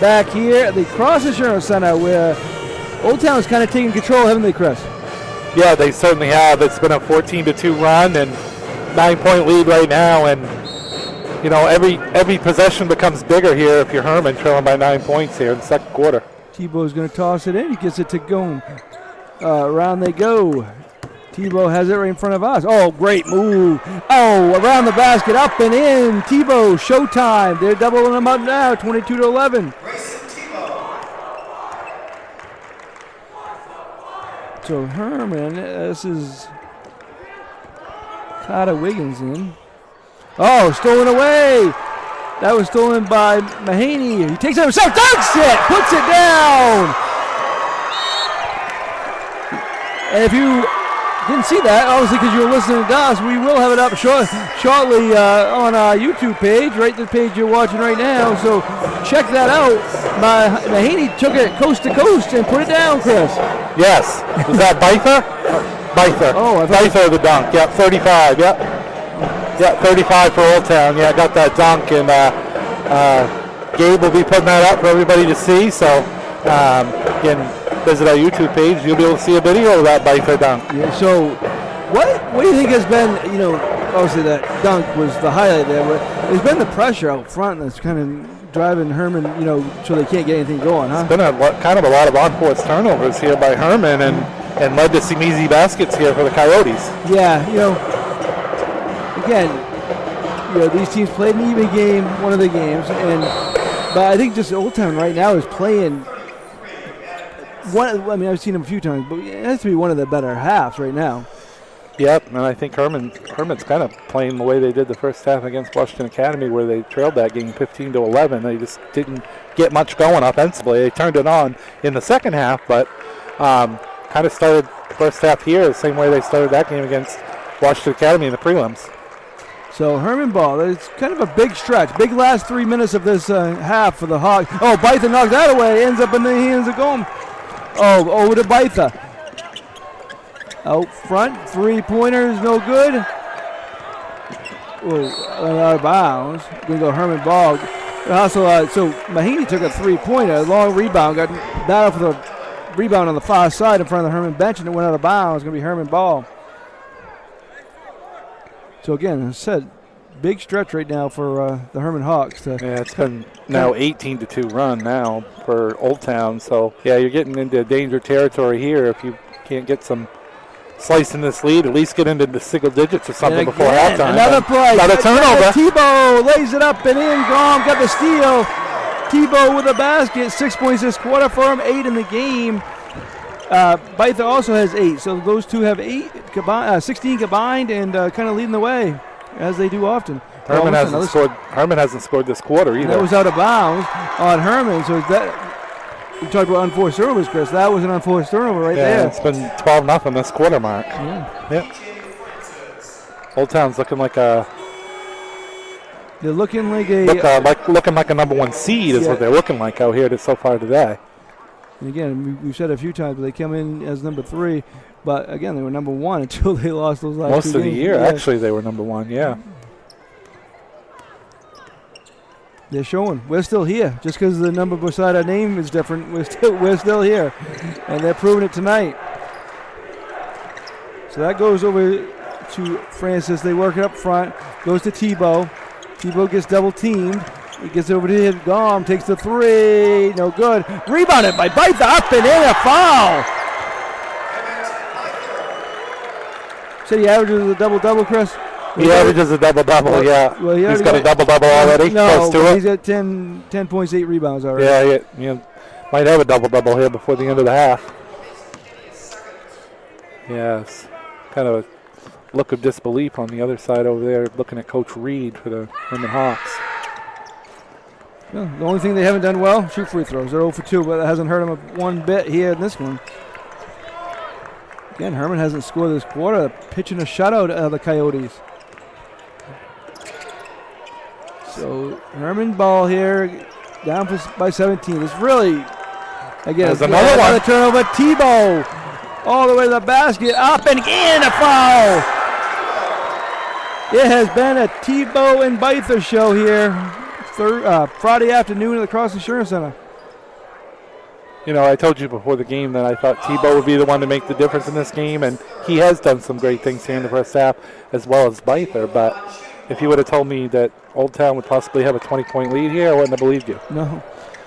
Back here at the Cross Insurance Center, where Old Town is kind of taking control, haven't they, Chris? Yeah, they certainly have. It's been a 14-2 run and 9-point lead right now, and every possession becomes bigger here if you're Hermon, trailing by 9 points here in the second quarter. Tebow's going to toss it in. He gets it to Gome. Around they go. Tebow has it right in front of us. Oh, great move. Oh, around the basket, up and in. Tebow, showtime. They're doubling them up now, 22-11. So Hermon, this is Carter Wiggins in. Oh, stolen away. That was stolen by Mahaney. He takes it himself, dunks it, puts it down. And if you didn't see that, obviously because you were listening to us, we will have it up shortly on our YouTube page, right the page you're watching right now. So check that out. Mahaney took it coast to coast and put it down, Chris. Yes. Was that Bytha? Bytha. Oh, Bytha the dunk. Yep, 35. Yep. Yeah, 35 for Old Town. Yeah, I got that dunk, and Gabe will be putting that up for everybody to see. So again, visit our YouTube page. You'll be able to see a video of that Bytha dunk. Yeah, so what do you think has been, obviously that dunk was the highlight there, but there's been the pressure out front that's kind of driving Hermon, so they can't get anything going, huh? It's been kind of a lot of on-court turnovers here by Hermon and led to some easy baskets here for the Coyotes. Yeah, again, these teams played an even game, one of the games, but I think just Old Town right now is playing I've seen them a few times, but it has to be one of the better halves right now. Yep, and I think Hermon's kind of playing the way they did the first half against Washington Academy, where they trailed that game 15-11. They just didn't get much going offensively. They turned it on in the second half, but kind of started the first half here the same way they started that game against Washington Academy in the prelims. So Hermon ball, it's kind of a big stretch. Big last 3 minutes of this half for the Hawks. Oh, Bytha knocks that away. Ends up in the hands of Gome. Oh, over to Bytha. Out front, 3-pointers, no good. Whoa, out of bounds. Going to go Hermon ball. Also, so Mahaney took a 3-pointer, long rebound, got battled for the rebound on the far side in front of the Hermon bench, and it went out of bounds. It's going to be Hermon ball. So again, as I said, big stretch right now for the Hermon Hawks. Yeah, it's been now 18-2 run now for Old Town. So yeah, you're getting into danger territory here if you can't get some slicing this lead, at least get into the single digits or something before halftime. Another play. Another turnover. Tebow lays it up and in. Gone. Got the steal. Tebow with a basket. 6 points this quarter for him. 8 in the game. Byther also has 8. So those two have 16 combined and kind of leading the way, as they do often. Hermon hasn't scored this quarter either. That was out of bounds on Hermon. So that. We talked about unforced turnovers, Chris. That was an unforced turnover right there. Yeah, it's been 12-0 this quarter, Mark. Yeah. Old Town's looking like a. They're looking like a. Looking like a number 1 seed is what they're looking like out here so far today. And again, we've said a few times, but they come in as number 3. But again, they were number 1 until they lost those last 2 games. Most of the year, actually, they were number 1. Yeah. They're showing we're still here. Just because the number beside our name is different, we're still here, and they're proving it tonight. So that goes over to Francis. They work it up front. Goes to Tebow. Tebow gets double teamed. He gets over to him. Gom takes the 3. No good. Rebounded by Byther. Up and in, a foul. So he averages a double-double, Chris. He averages a double-double, yeah. Well, he's got a double-double already. No, close to he's got 10 points, 8 rebounds already. Yeah, might have a double-double here before the end of the half. Yeah, it's kind of a look of disbelief on the other side over there, looking at Coach Reed for the Hermon Hawks. Yeah, the only thing they haven't done well, shoot free throws. They're 0 for 2, but that hasn't hurt them one bit here in this one. Again, Hermon hasn't scored this quarter. They're pitching a shutout of the Coyotes. So Hermon ball here, down by 17. It's really, again, there's another turnover. Tebow all the way to the basket, up and in, a foul. It has been a Tebow and Byther show here, Friday afternoon at the Cross Insurance Center. You know, I told you before the game that I thought Tebow would be the one to make the difference in this game, and he has done some great things here in the first half, as well as Byther, but if you would have told me that Old Town would possibly have a 20-point lead here, I wouldn't have believed you. No.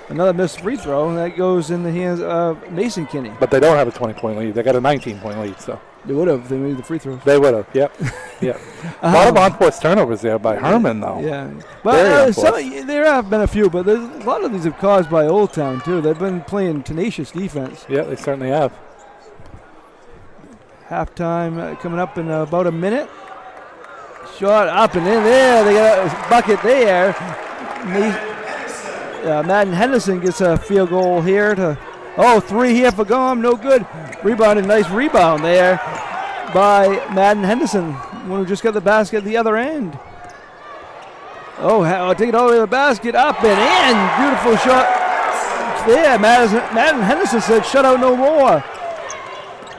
Another missed free throw, and that goes in the hands of Mason Kinney. But they don't have a 20-point lead. They got a 19-point lead, so. They would have. They made the free throws. They would have, yep. Yep. A lot of unforced turnovers there by Hermon, though. Yeah. But there have been a few, but a lot of these have caused by Old Town, too. They've been playing tenacious defense. Yeah, they certainly have. Halftime coming up in about a minute. Shot up and in there. They got a bucket there. Madden Henderson gets a field goal here. 3 here for Gom. No good. Rebounded. Nice rebound there by Madden Henderson. One who just got the basket at the other end. Take it all the way to the basket. Up and in. Beautiful shot there. Madden Henderson said, shut out no more.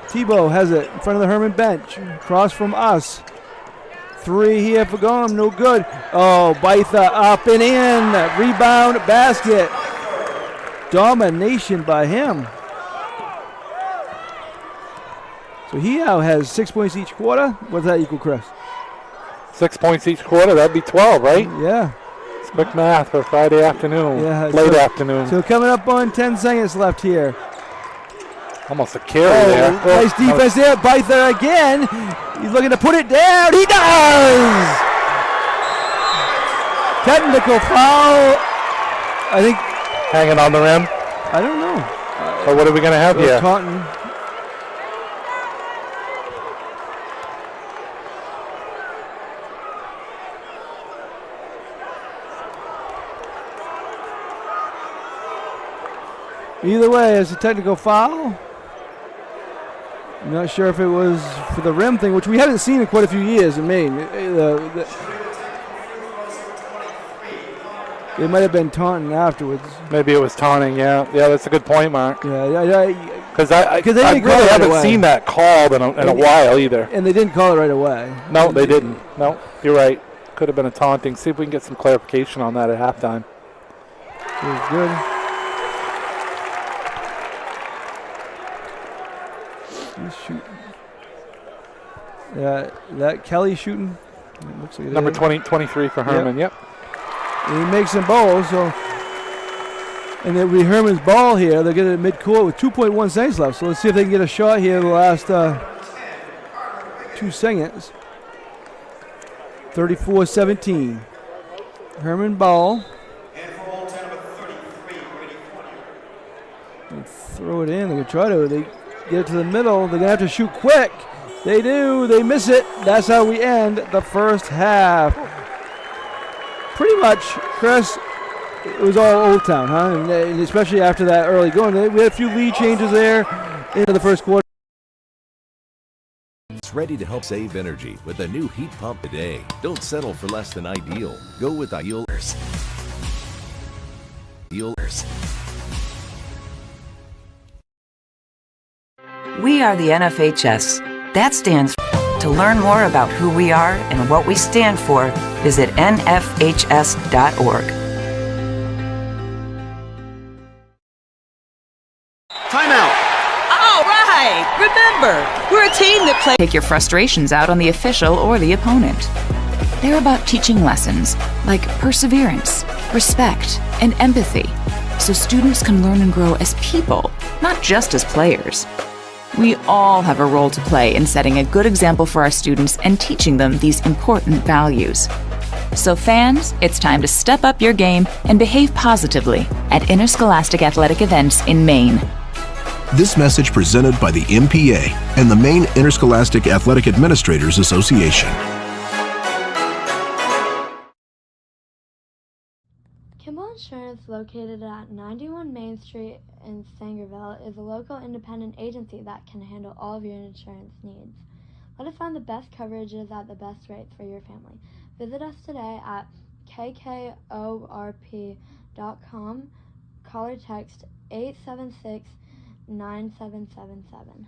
Tebow has it in front of the Hermon bench. Across from us. 3 here for Gom, no good. Byther up and in. Rebound, basket. Domination by him. So he now has 6 points each quarter. What does that equal, Chris? 6 points each quarter, that'd be 12, right? Yeah. It's quick math for Friday afternoon, late afternoon. So coming up on 10 seconds left here. Almost a carry there. Nice defense there. Byther again. He's looking to put it down. He does! Technical foul. I think. Hanging on the rim? I don't know. So what are we going to have here? Taunton. Either way, it's a technical foul. I'm not sure if it was for the rim thing, which we haven't seen in quite a few years in Maine. It might have been taunting afterwards. Maybe it was taunting, yeah. Yeah, that's a good point, Mark. Yeah. Because I they didn't call really it right haven't away. seen that called in a while either. And they didn't call it right away. No, they didn't. No, you're right. Could have been a taunting. See if we can get some clarification on that at halftime. It was good. He's shooting. That Kelly shooting. It looks like it Number is. 23 for Hermon. Yep. And he makes some balls. So, and it'll be Hermon's ball here. They'll get it at midcourt with 2.1 seconds left. So let's see if they can get a shot here in the last 2 seconds. 34-17. Hermon ball. They throw it in. They're going to try to. They get it to the middle. They're going to have to shoot quick. They do. They miss it. That's how we end the first half. Pretty much, Chris, it was all Old Town, huh? And especially after that early going. We had a few lead changes there into the first quarter. It's ready to help save energy with a new heat pump today. Don't settle for less than ideal. Go with Ideal. We are the NFHS. That stands for. To learn more about who we are and what we stand for, visit nfhs.org. Timeout. All right. Remember, we're a team that plays. Take your frustrations out on the official or the opponent. They're about teaching lessons like perseverance, respect, and empathy, so students can learn and grow as people, not just as players. We all have a role to play in setting a good example for our students and teaching them these important values. So fans, it's time to step up your game and behave positively at interscholastic athletic events in Maine. This message presented by the MPA and the Maine Interscholastic Athletic Administrators Association. Kimball Insurance, located at 91 Main Street in Sangerville, is a local independent agency that can handle all of your insurance needs. Let us find the best coverages at the best rates for your family. Visit us today at kkorp.com. Call or text 876-9777.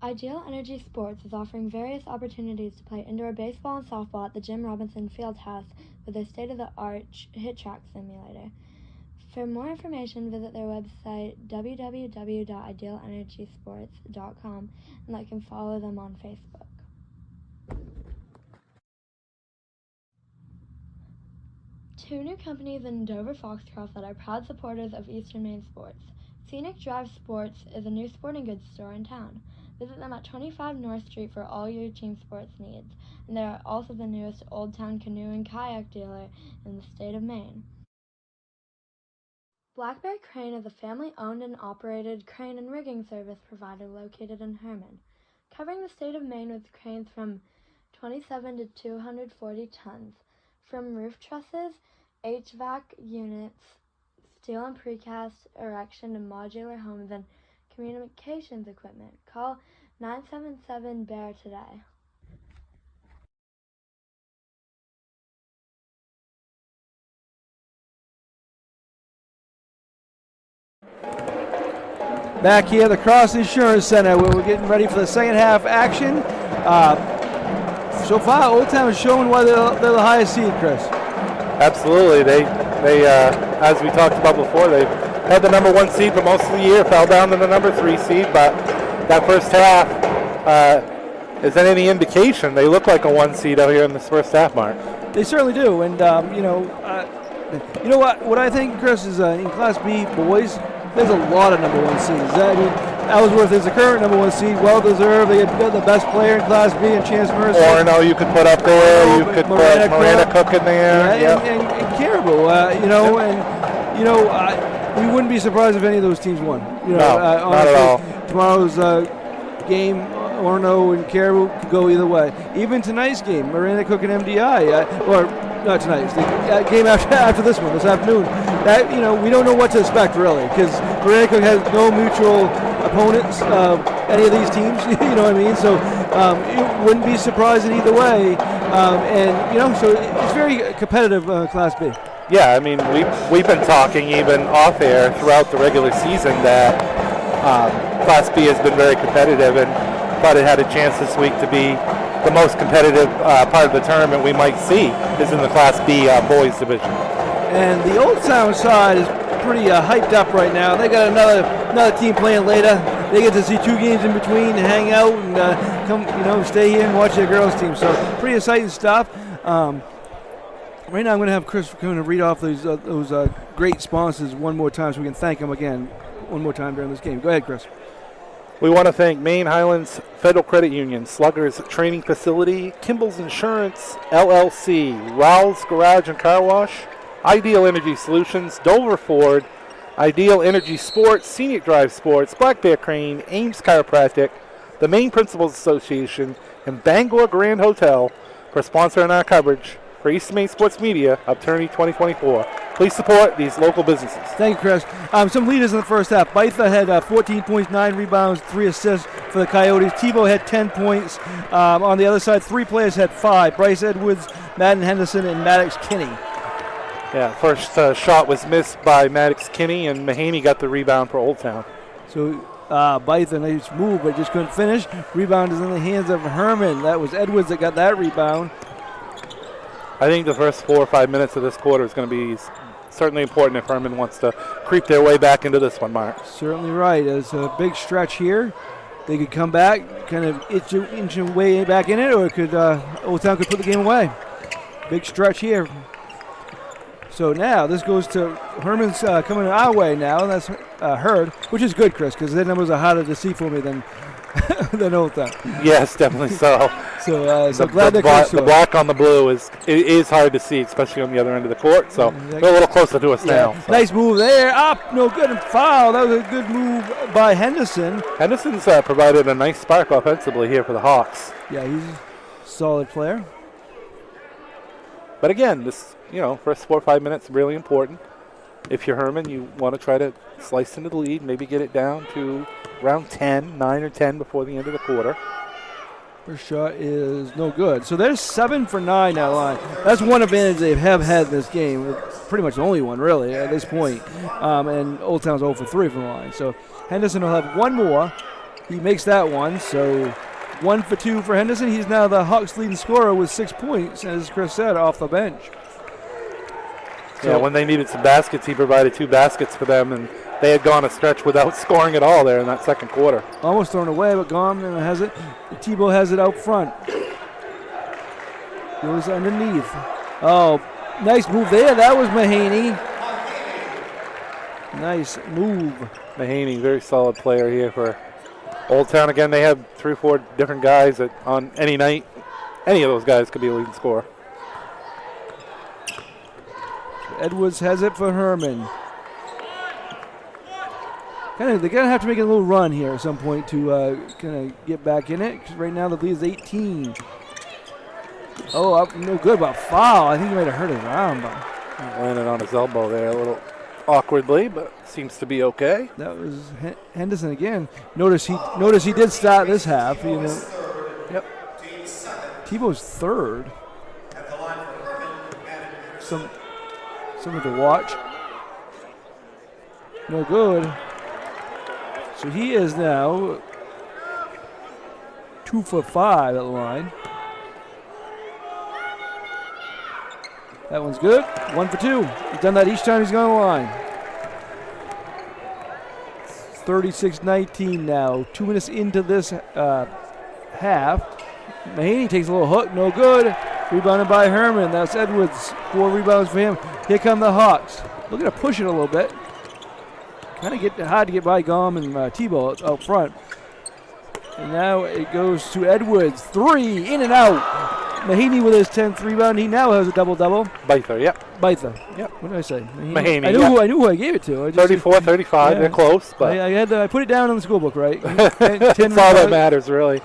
Ideal Energy Sports is offering various opportunities to play indoor baseball and softball at the Jim Robinson Fieldhouse with their state-of-the-art hit track simulator. For more information, visit their website www.idealenergysports.com and like and follow them on Facebook. Two new companies in Dover Foxcroft that are proud supporters of Eastern Maine sports. Scenic Drive Sports is a new sporting goods store in town. Visit them at 25 North Street for all your team sports needs, and they are also the newest Old Town canoe and kayak dealer in the state of Maine. Black Bear Crane is a family-owned and operated crane and rigging service provider located in Hermon, covering the state of Maine with cranes from 27 to 240 tons, from roof trusses, HVAC units, steel and precast erection and modular homes, and communications equipment. Call 977-BEAR today. Back here at the Cross Insurance Center, where we're getting ready for the second half action. So far, Old Town is showing why they're the highest seed, Chris. Absolutely. They as we talked about before, they had the number 1 seed for most of the year, fell down to the number 3 seed, but that first half is any indication, they look like a 1 seed out here in this first half, Mark. They certainly do, and you know what I think, Chris, is in Class B boys, there's a lot of number 1 seeds. I mean, Ellsworth is the current number 1 seed, well deserved. They got the best player in Class B, and Chance Mercer. Orno, you could put up there. You could put Miranda Cook in there. Yeah, and Caribou. We wouldn't be surprised if any of those teams won. No, not at all. Tomorrow's game, Orno and Caribou could go either way. Even tonight's game, Miranda Cook and MDI, or not tonight, the game after this one, this afternoon. That we don't know what to expect really, because Miranda Cook has no mutual opponents, any of these teams. You know what I mean? So it wouldn't be surprising either way. So it's very competitive, Class B. Yeah, I mean, we've been talking even off air throughout the regular season that Class B has been very competitive, and thought it had a chance this week to be the most competitive part of the tournament we might see is in the Class B boys division. And the Old Town side is pretty hyped up right now. They got another team playing later. They get to see 2 games in between and hang out and come, stay here and watch their girls team. So pretty exciting stuff. Right now I'm going to have Chris going to read off those great sponsors one more time so we can thank them again one more time during this game. Go ahead, Chris. We want to thank Maine Highlands Federal Credit Union, Sluggers Training Facility, Kimball's Insurance, LLC, Rowell's Garage and Car Wash, Ideal Energy Solutions, Dover Ford, Ideal Energy Sports, Scenic Drive Sports, Black Bear Crane, Ames Chiropractic, the Maine Principals Association, and Bangor Grand Hotel for sponsoring our coverage for Eastern Maine Sports Media of Tourney 2024. Please support these local businesses. Thank you, Chris. Some leaders in the first half. Bytha had 14 points, 9 rebounds, 3 assists for the Coyotes. Tebow had 10 points. On the other side, 3 players had 5. Bryce Edwards, Madden Henderson, and Maddox Kinney. Yeah, first shot was missed by Maddox Kinney, and Mahaney got the rebound for Old Town. So Bytha, nice move, but just couldn't finish. Rebound is in the hands of Hermon. That was Edwards that got that rebound. I think the first 4 or 5 minutes of this quarter is going to be certainly important if Hermon wants to creep their way back into this one, Mark. Certainly right. It's a big stretch here. They could come back, kind of inch way back in it, or Old Town could put the game away. Big stretch here. So now this goes to Hermon's coming our way now, and that's Hurd, which is good, Chris, because their numbers are harder to see for me than Old Town. Yes, definitely so. So glad they're close to the black on the blue is hard to see, especially on the other end of the court. So they're a little closer to us now. So. Nice move there. Up, no good, and foul. That was a good move by Henderson. Henderson's provided a nice spark offensively here for the Hawks. Yeah, he's a solid player. But again, this first 4 or 5 minutes really important. If you're Hermon, you want to try to slice into the lead, maybe get it down to around 9 or 10 before the end of the quarter. First shot is no good. So there's 7 for 9 that line. That's one advantage they have had in this game. Pretty much the only one, really, at this point. And Old Town's 0 for 3 from the line. So Henderson will have one more. He makes that one. So 1 for 2 for Henderson. He's now the Hawks' leading scorer with 6 points, as Chris said, off the bench. Yeah, when they needed some baskets, he provided 2 baskets for them, and they had gone a stretch without scoring at all there in that second quarter. Almost thrown away, but Gorman has it. Tebow has it out front. Goes underneath. Oh, nice move there. That was Mahaney. Nice move. Mahaney, very solid player here for Old Town. Again, they have 3 or 4 different guys that on any night, any of those guys could be a leading scorer. Edwards has it for Hermon. They're going to have to make a little run here at some point to kind of get back in it, because right now the lead is 18. Oh, up, no good, but foul. I think he might have hurt his arm. But landed on his elbow there a little awkwardly, but seems to be okay. That was Henderson again. Notice he did start this half. Yep. Tebow's third. Something to watch. No good. So he is now 2 for 5 at the line. That one's good. 1 for 2. He's done that each time he's gone to the line. 36-19 now. 2 minutes into this half. Mahaney takes a little hook. No good. Rebounded by Hermon. That's Edwards. 4 rebounds for him. Here come the Hawks. Looking to push it a little bit. Kind of hard to get by Gom and Tebow out front. And now it goes to Edwards. 3 in and out. Mahaney with his 10th rebound. He now has a double-double. Bytha, yep. Bytha. Yep. What did I say? Mahaney. I knew who I gave it to. 34, 35. Yeah. They're close. But I put it down on the school book, right? 10 That's all that matters, really.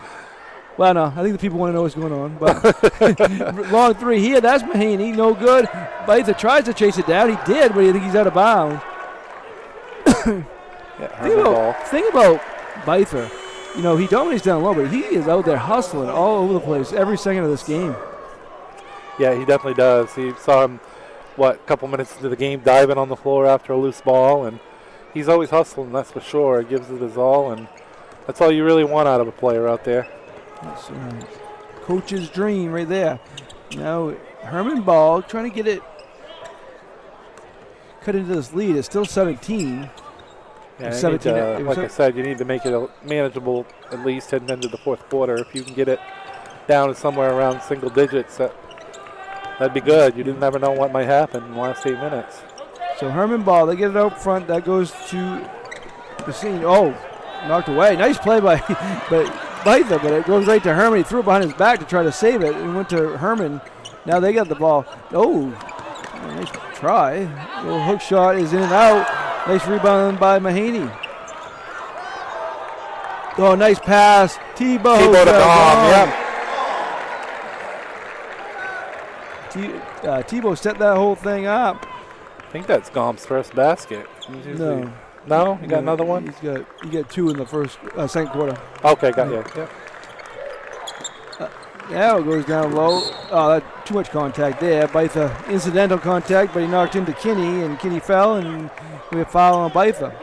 Well, no, I think the people want to know what's going on. But long 3 here. That's Mahaney. No good. Bytha tries to chase it down. He did, but I think he's out of bounds. Think about Bytha. He dominates down low, but he is out there hustling all over the place every second of this game. Yeah, he definitely does. He saw him couple minutes into the game, diving on the floor after a loose ball, and he's always hustling, that's for sure. He gives it his all, and that's all you really want out of a player out there. That's coach's dream right there. Now Hermon ball, trying to get it cut into this lead. It's still 17. Yeah, 17. Like I said, you need to make it manageable at least heading into the fourth quarter. If you can get it down to somewhere around single digits, that'd be good. You didn't never know what might happen in the last 8 minutes. So Hermon ball, they get it out front. That goes to the scene. Oh, knocked away. Nice play by Bytha, but it goes right to Hermon. He threw it behind his back to try to save it. It went to Hermon. Now they got the ball. Oh, nice try. Little hook shot is in and out. Nice rebound by Mahaney. Oh, nice pass. Tebow to Gom, yep. Tebow set that whole thing up. I think that's Gom's first basket. No, you got another one. He got two in the second quarter. Okay, got you. Yep. Now it goes down low. Oh, that's too much contact there. Bytha, incidental contact, but he knocked into Kinney, and Kinney fell, and we have foul on Bytha.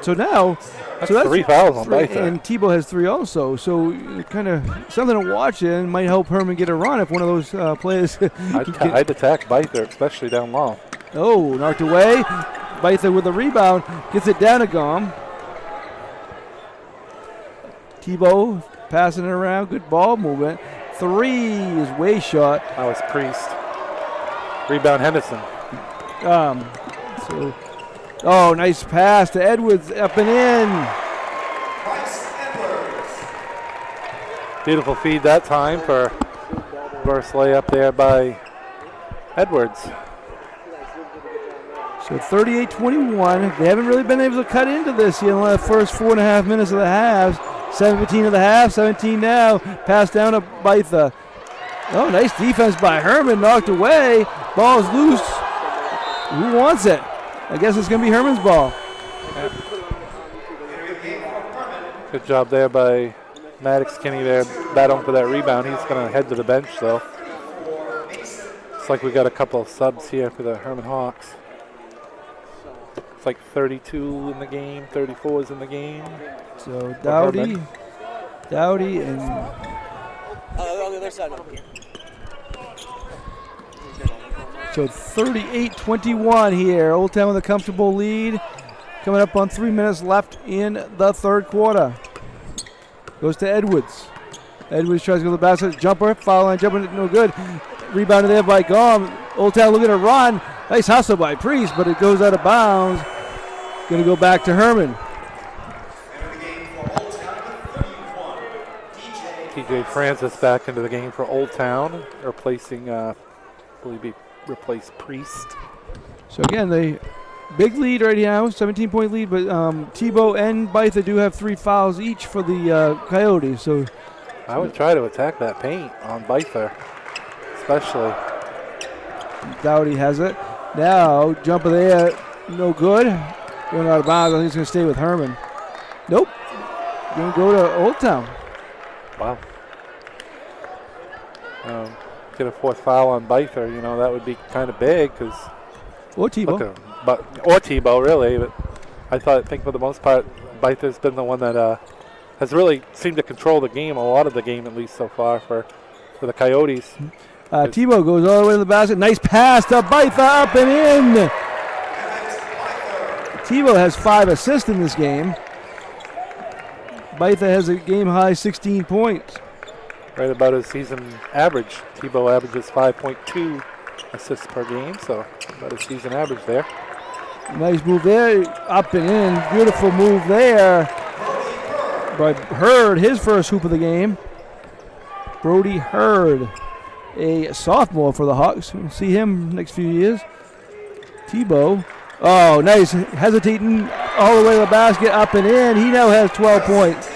So now, that's 3 fouls on Bytha. And Tebow has 3 also. So kind of something to watch and might help Hermon get a run if one of those players. I'd attack Bytha, especially down low. Oh, knocked away. Bytha with a rebound, gets it down to Gom. Tebow passing it around, good ball movement. 3 is way short. That was Priest. Rebound Henderson. Oh, nice pass to Edwards, up and in. Beautiful feed that time for reverse layup there by Edwards. So 38-21. They haven't really been able to cut into this yet in the first 4.5 minutes of the halves. 17 of the half, 17 now. Pass down to Bytha. Oh, nice defense by Hermon. Knocked away. Ball's loose. Who wants it? I guess it's going to be Hermon's ball. Good job there by Maddox Kinney there, battling for that rebound. He's going to head to the bench, though. Looks like we got a couple of subs here for the Hermon Hawks. It's like 32 in the game, 34 is in the game. So Dowdy and on the other side. so 38-21 here. Old Town with a comfortable lead. Coming up on 3 minutes left in the third quarter. Goes to Edwards. Edwards tries to go to the basket. Jumper, foul line jumper, no good. Rebounded there by Gom. Old Town looking to run. Nice hustle by Priest, but it goes out of bounds. Going to go back to Hermon. TJ Francis back into the game for Old Town, replacing, I believe he replaced Priest. So again, the big lead right now, 17-point lead, but Tebow and Bytha do have 3 fouls each for the Coyotes. So I would try to attack that paint on Bytha, especially. Dowdy has it. Now, jumper there, no good. Going out of bounds. I think it's going to stay with Hermon. Nope. Going to go to Old Town. Wow. Get a 4th foul on Bytha, you know, that would be kind of big because. Or Tebow. Or Tebow, really. But I think for the most part, Bytha's been the one that has really seemed to control the game, a lot of the game at least so far for the Coyotes. Tebow goes all the way to the basket. Nice pass to Bytha, up and in. Tebow has 5 assists in this game. Bytha has a game-high 16 points. Right about his season average. Tebow averages 5.2 assists per game, so about his season average there. Nice move there, up and in. Beautiful move there by Hurd, his first hoop of the game. Brody Hurd, a sophomore for the Hawks. We'll see him next few years. Tebow. Oh, nice. Hesitating all the way to the basket, up and in. He now has 12 points.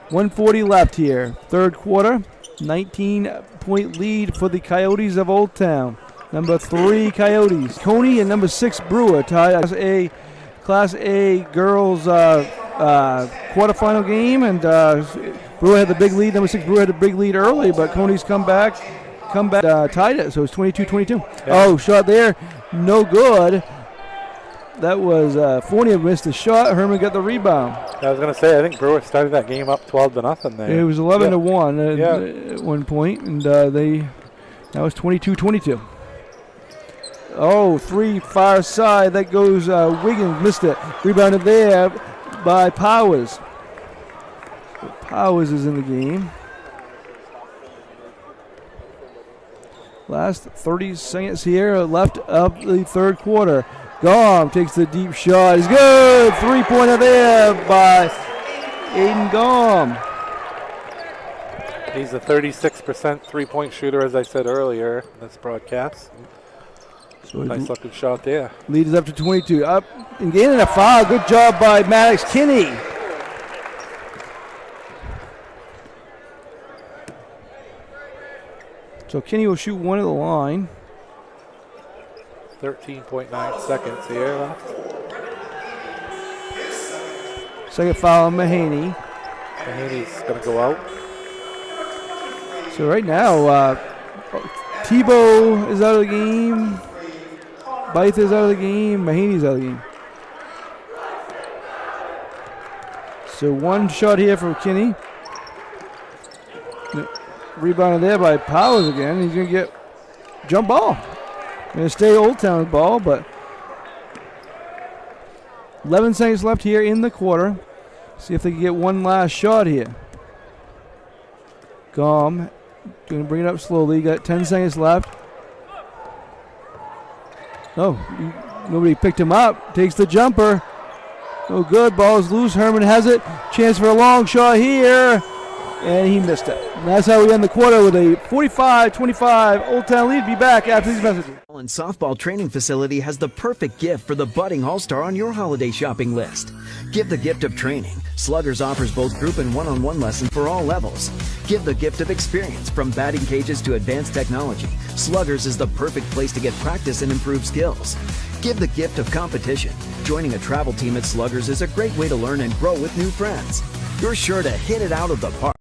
.140 left here. Third quarter. 19-point lead for the Coyotes of Old Town. Number 3 Coyotes. Coney and number 6 Brewer tied Class A girls quarterfinal game, and Brewer had the big lead. Number 6 Brewer had the big lead early, but Coney's come back, tied it, so it's 22-22. Yeah. Oh, shot there, no good. That was Fournier missed the shot. Hermon got the rebound. I was going to say, I think Brewer started that game up 12-0 there. It was 11-1 at one point, and now it's 22-22. Oh, 3 far side. That goes Wiggins. Missed it. Rebounded there by Powers. Powers is in the game. Last 30 seconds here left of the third quarter. Gom takes the deep shot. It's good. 3-pointer there by Aiden Gom. He's a 36% three-point shooter, as I said earlier in this broadcast. So nice looking shot there. Lead is up to 22. Up and gaining a foul. Good job by Maddox Kinney. So Kinney will shoot one at the line. 13.9 seconds here left. Second foul on Mahaney. Mahaney's going to go out. So right now, Tebow is out of the game. Byth is out of the game. Mahaney's out of the game. So one shot here from Kinney. Rebounded there by Powers again. He's going to get jump ball. Going to stay Old Town ball, but 11 seconds left here in the quarter. See if they can get one last shot here. Gom going to bring it up slowly. Got 10 seconds left. Oh, nobody picked him up. Takes the jumper. No good. Ball is loose. Hermon has it. Chance for a long shot here. And he missed it. And that's how we end the quarter with a 45-25 Old Town lead. Be back after these messages. Allen Softball Training Facility has the perfect gift for the budding all-star on your holiday shopping list. Give the gift of training. Sluggers offers both group and one-on-one lessons for all levels. Give the gift of experience. From batting cages to advanced technology, Sluggers is the perfect place to get practice and improve skills. Give the gift of competition. Joining a travel team at Sluggers is a great way to learn and grow with new friends. You're sure to hit it out of the park.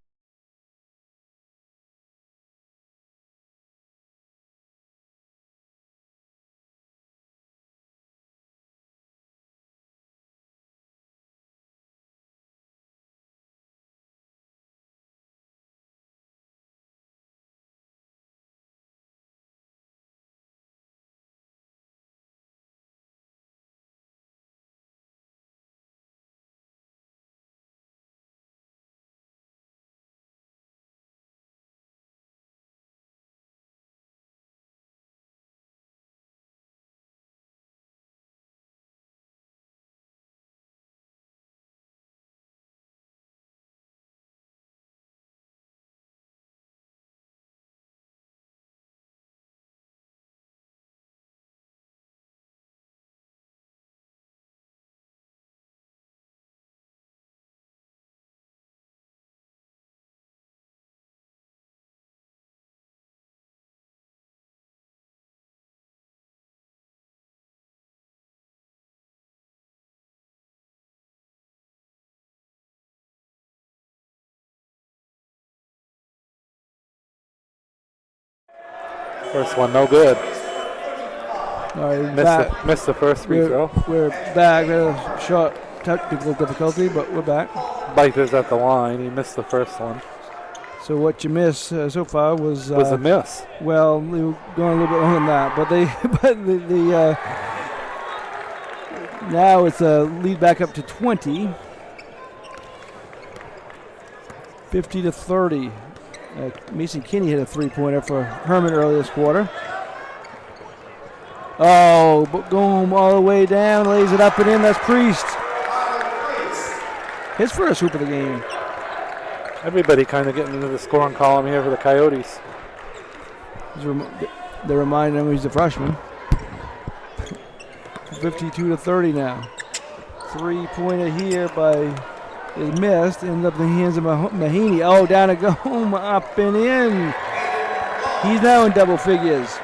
First one, no good. All right, missed the first free throw. We're back. Shot technical difficulty, but we're back. Byth is at the line. He missed the first one. So what you missed so far was a miss. Well, they were going a little bit longer than that, but now it's a lead back up to 20, 50-30. Mason Kinney hit a three-pointer for Hermon earlier this quarter. Oh, boom, all the way down, lays it up and in. That's Priest. His first hoop of the game. Everybody kind of getting into the scoring column here for the Coyotes. They're reminding him he's a freshman. 52-30 now. Three-pointer here is missed. Ends up in the hands of Mahaney. Oh, down to go, up and in. He's now in double figures.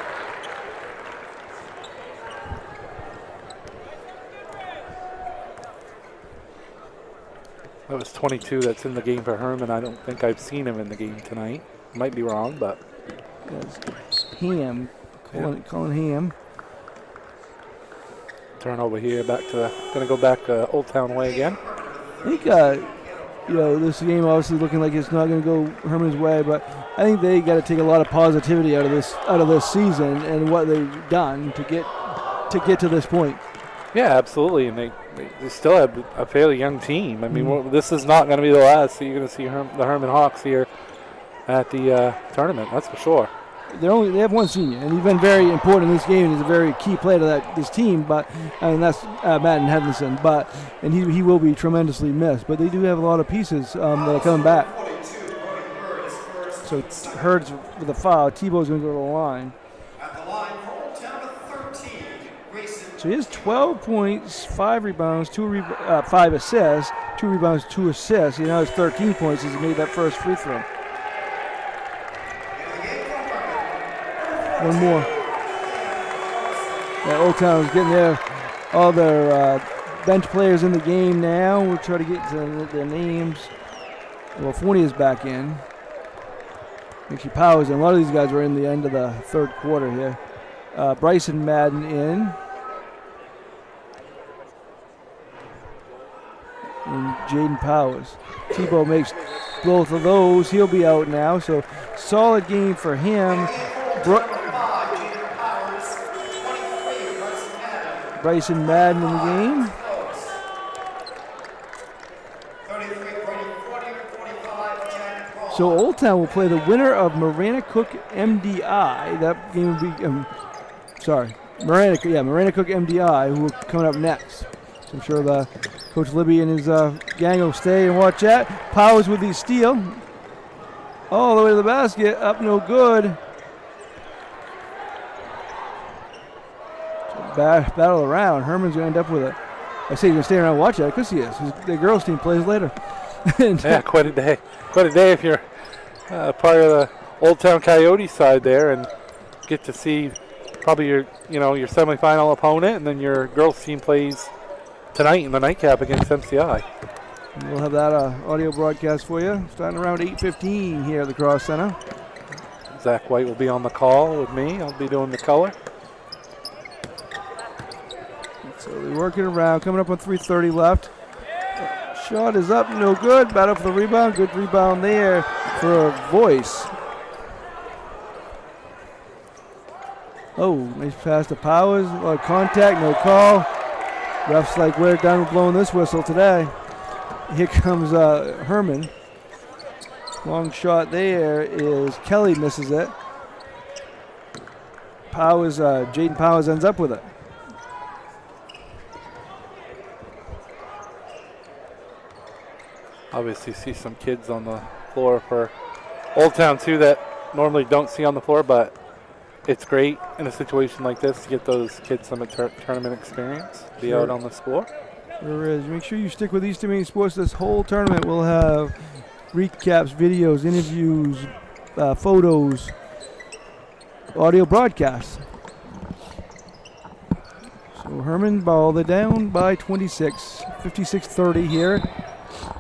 That was 22 that's in the game for Hermon. I don't think I've seen him in the game tonight. Might be wrong, but. Ham. Colin Ham. Turnover here, going to go back Old Town way again. I think, this game obviously looking like it's not going to go Hermon's way, but I think they got to take a lot of positivity out of this season and what they've done to get to this point. Yeah, absolutely, and they still have a fairly young team. I mean, this is not going to be the last. So you're going to see the Hermon Hawks here at the tournament. That's for sure. They have one senior, and he's been very important in this game. He's a very key player to this team. But that's Madden Henderson. And he will be tremendously missed. But they do have a lot of pieces that are coming back. So Hurd's with a foul. Tebow's going to go to the line. So he has 12 points, 5 rebounds, 5 assists, 2 rebounds, 2 assists. He now has 13 points as he made that first free throw. One more. Yeah, Old Town's getting all their bench players in the game now. We'll try to get to their names. Well, Fournier's back in. Actually, Powers in. A lot of these guys were in the end of the third quarter here. Bryson Madden in. And Jaden Powers. Tebow makes both of those. He'll be out now, so solid game for him. Bryson Madden in the game. So Old Town will play the winner of Marana Cook MDI. That game will be, Marana Cook MDI, who will coming up next. So I'm sure Coach Libby and his gang will stay and watch that. Powers with the steal. All the way to the basket. Up no good. Battle around. Hermon's going to end up with it. I say he's going to stay around and watch that because he is. The girls' team plays later. Yeah, quite a day. Quite a day if you're part of the Old Town Coyote side there and get to see probably your semifinal opponent, and then your girls' team plays tonight in the nightcap against MCI. And we'll have that audio broadcast for you starting around 8:15 here at the Cross Center. Zach White will be on the call with me. I'll be doing the color. So they're working around, coming up on 3:30 left. Shot is up, no good. Battle for the rebound. Good rebound there for Voice. Oh, nice pass to Powers. A lot of contact, no call. Ref's like, we're done with blowing this whistle today. Here comes Hermon. Long shot there is Kelly, misses it. Powers, Jaden Powers ends up with it. Obviously see some kids on the floor for Old Town too that normally don't see on the floor, but it's great in a situation like this to get those kids some tournament experience, be out on the floor. There is. Make sure you stick with East Maine Sports this whole tournament. We'll have recaps, videos, interviews, photos, audio broadcasts. So Hermon ball, they're down by 26, 56-30 here.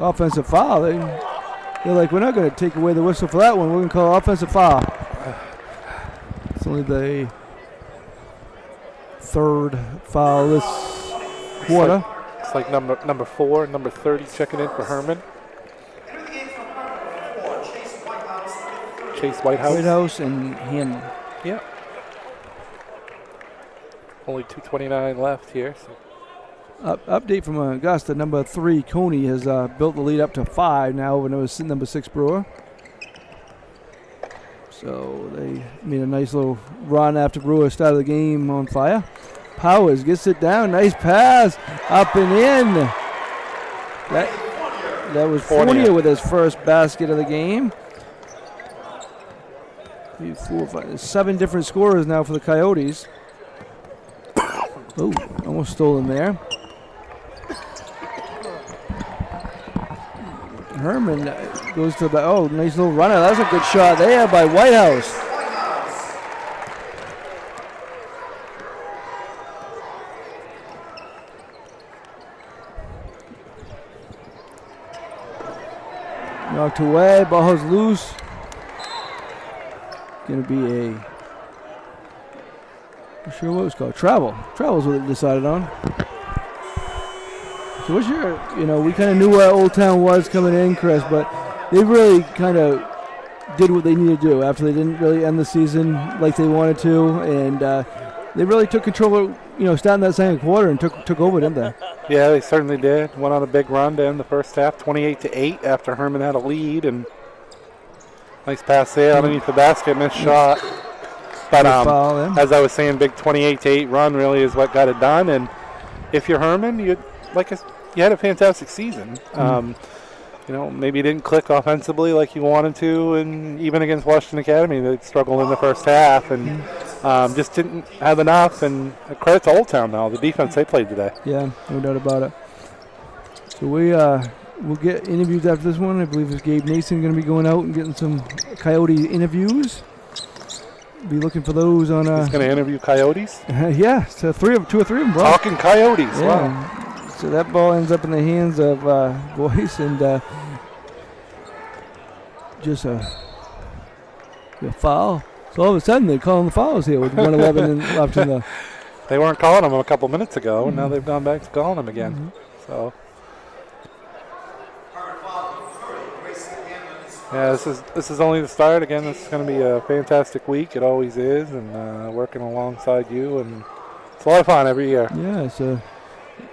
Offensive foul. They're like, we're not going to take away the whistle for that one. We're going to call offensive foul. It's only the third foul this quarter. It's like number 4, number 30 checking in for Hermon. Chase Whitehouse. Whitehouse and Hammond. Yeah. Only 2:29 left here. So. Update from Augusta. Number 3, Coney, has built the lead up to 5 now over number 6, Brewer. So they made a nice little run after Brewer started the game on fire. Powers gets it down. Nice pass. Up and in. That was Fournier with his first basket of the game. 3, 4, 5, 7 different scorers now for the Coyotes. Oh, almost stolen there. Hermon goes to the, nice little runner. That's a good shot there by Whitehouse. Knocked away. Ball is loose. Going to be a, not sure what it was called. Travel. Travel is what they decided on. So what's your, we kind of knew where Old Town was coming in, Chris, but they really kind of did what they needed to do after they didn't really end the season like they wanted to, and they really took control of, starting that second quarter and took over, didn't they? Yeah, they certainly did. Went on a big run to end the first half, 28-8 after Hermon had a lead, and nice pass there underneath the basket, missed shot. But as I was saying, big 28-8 run really is what got it done, and if you're Hermon, you had a fantastic season. Maybe you didn't click offensively like you wanted to, and even against Washington Academy, they struggled in the first half and just didn't have enough. And credit to Old Town now, the defense they played today. Yeah, no doubt about it. So we'll get interviews after this one. I believe it's Gabe Nason going to be going out and getting some Coyote interviews. Be looking for those on. He's going to interview Coyotes. Yeah, so two or three of them, bro. Talking Coyotes. Yeah. Wow. So that ball ends up in the hands of Boyce, and just a foul. So all of a sudden they're calling the fouls here with 1:11 and left in the. They weren't calling them a couple minutes ago, and now they've gone back to calling them again. So. Yeah, this is only the start. Again, this is going to be a fantastic week. It always is, and working alongside you, and it's a lot of fun every year. Yeah, so.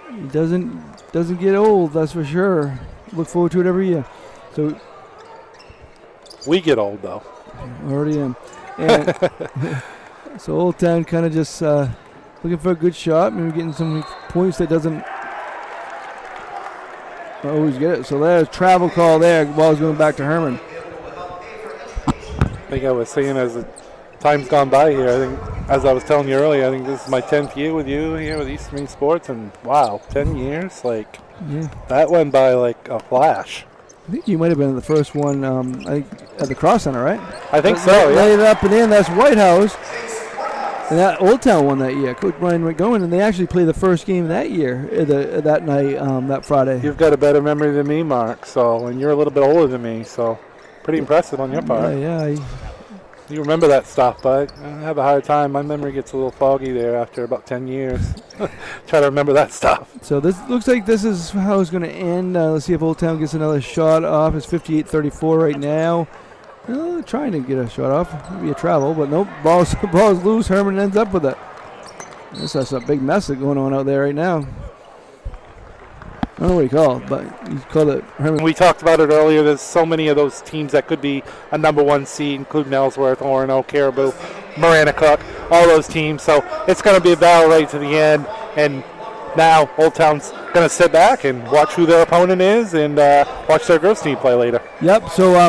It doesn't get old, that's for sure. Look forward to it every year. So we get old though. Already am. And so Old Town kind of just looking for a good shot, maybe getting some points that doesn't always get it. So there's travel call there. Ball's going back to Hermon. I think I was saying as the time's gone by here, I think, as I was telling you earlier, I think this is my 10th year with you here with East Maine Sports, and wow, 10 years, that went by like a flash. I think you might have been the first one, I think, at the Cross Center, right? I think so, yeah. Laid it up and in, that's White House. And that Old Town won that year, Coach Brian McGowan, and they actually played the first game that year, that night, that Friday. You've got a better memory than me, Mark, and you're a little bit older than me, so pretty impressive on your part. Yeah. You remember that stuff, but I have a hard time. My memory gets a little foggy there after about 10 years. Try to remember that stuff. So this looks like this is how it's going to end. Let's see if Old Town gets another shot off. It's 58-34 right now. Trying to get a shot off. Maybe a travel, but nope. Ball's loose. Hermon ends up with it. This is a big mess that's going on out there right now. I don't know what he called, but he called it Hermon. We talked about it earlier. There's so many of those teams that could be a number one seed, including Ellsworth, Orono, Caribou, Maranacook, all those teams. So it's going to be a battle right to the end. And now Old Town's going to sit back and watch who their opponent is and watch their girls team play later. Yep. So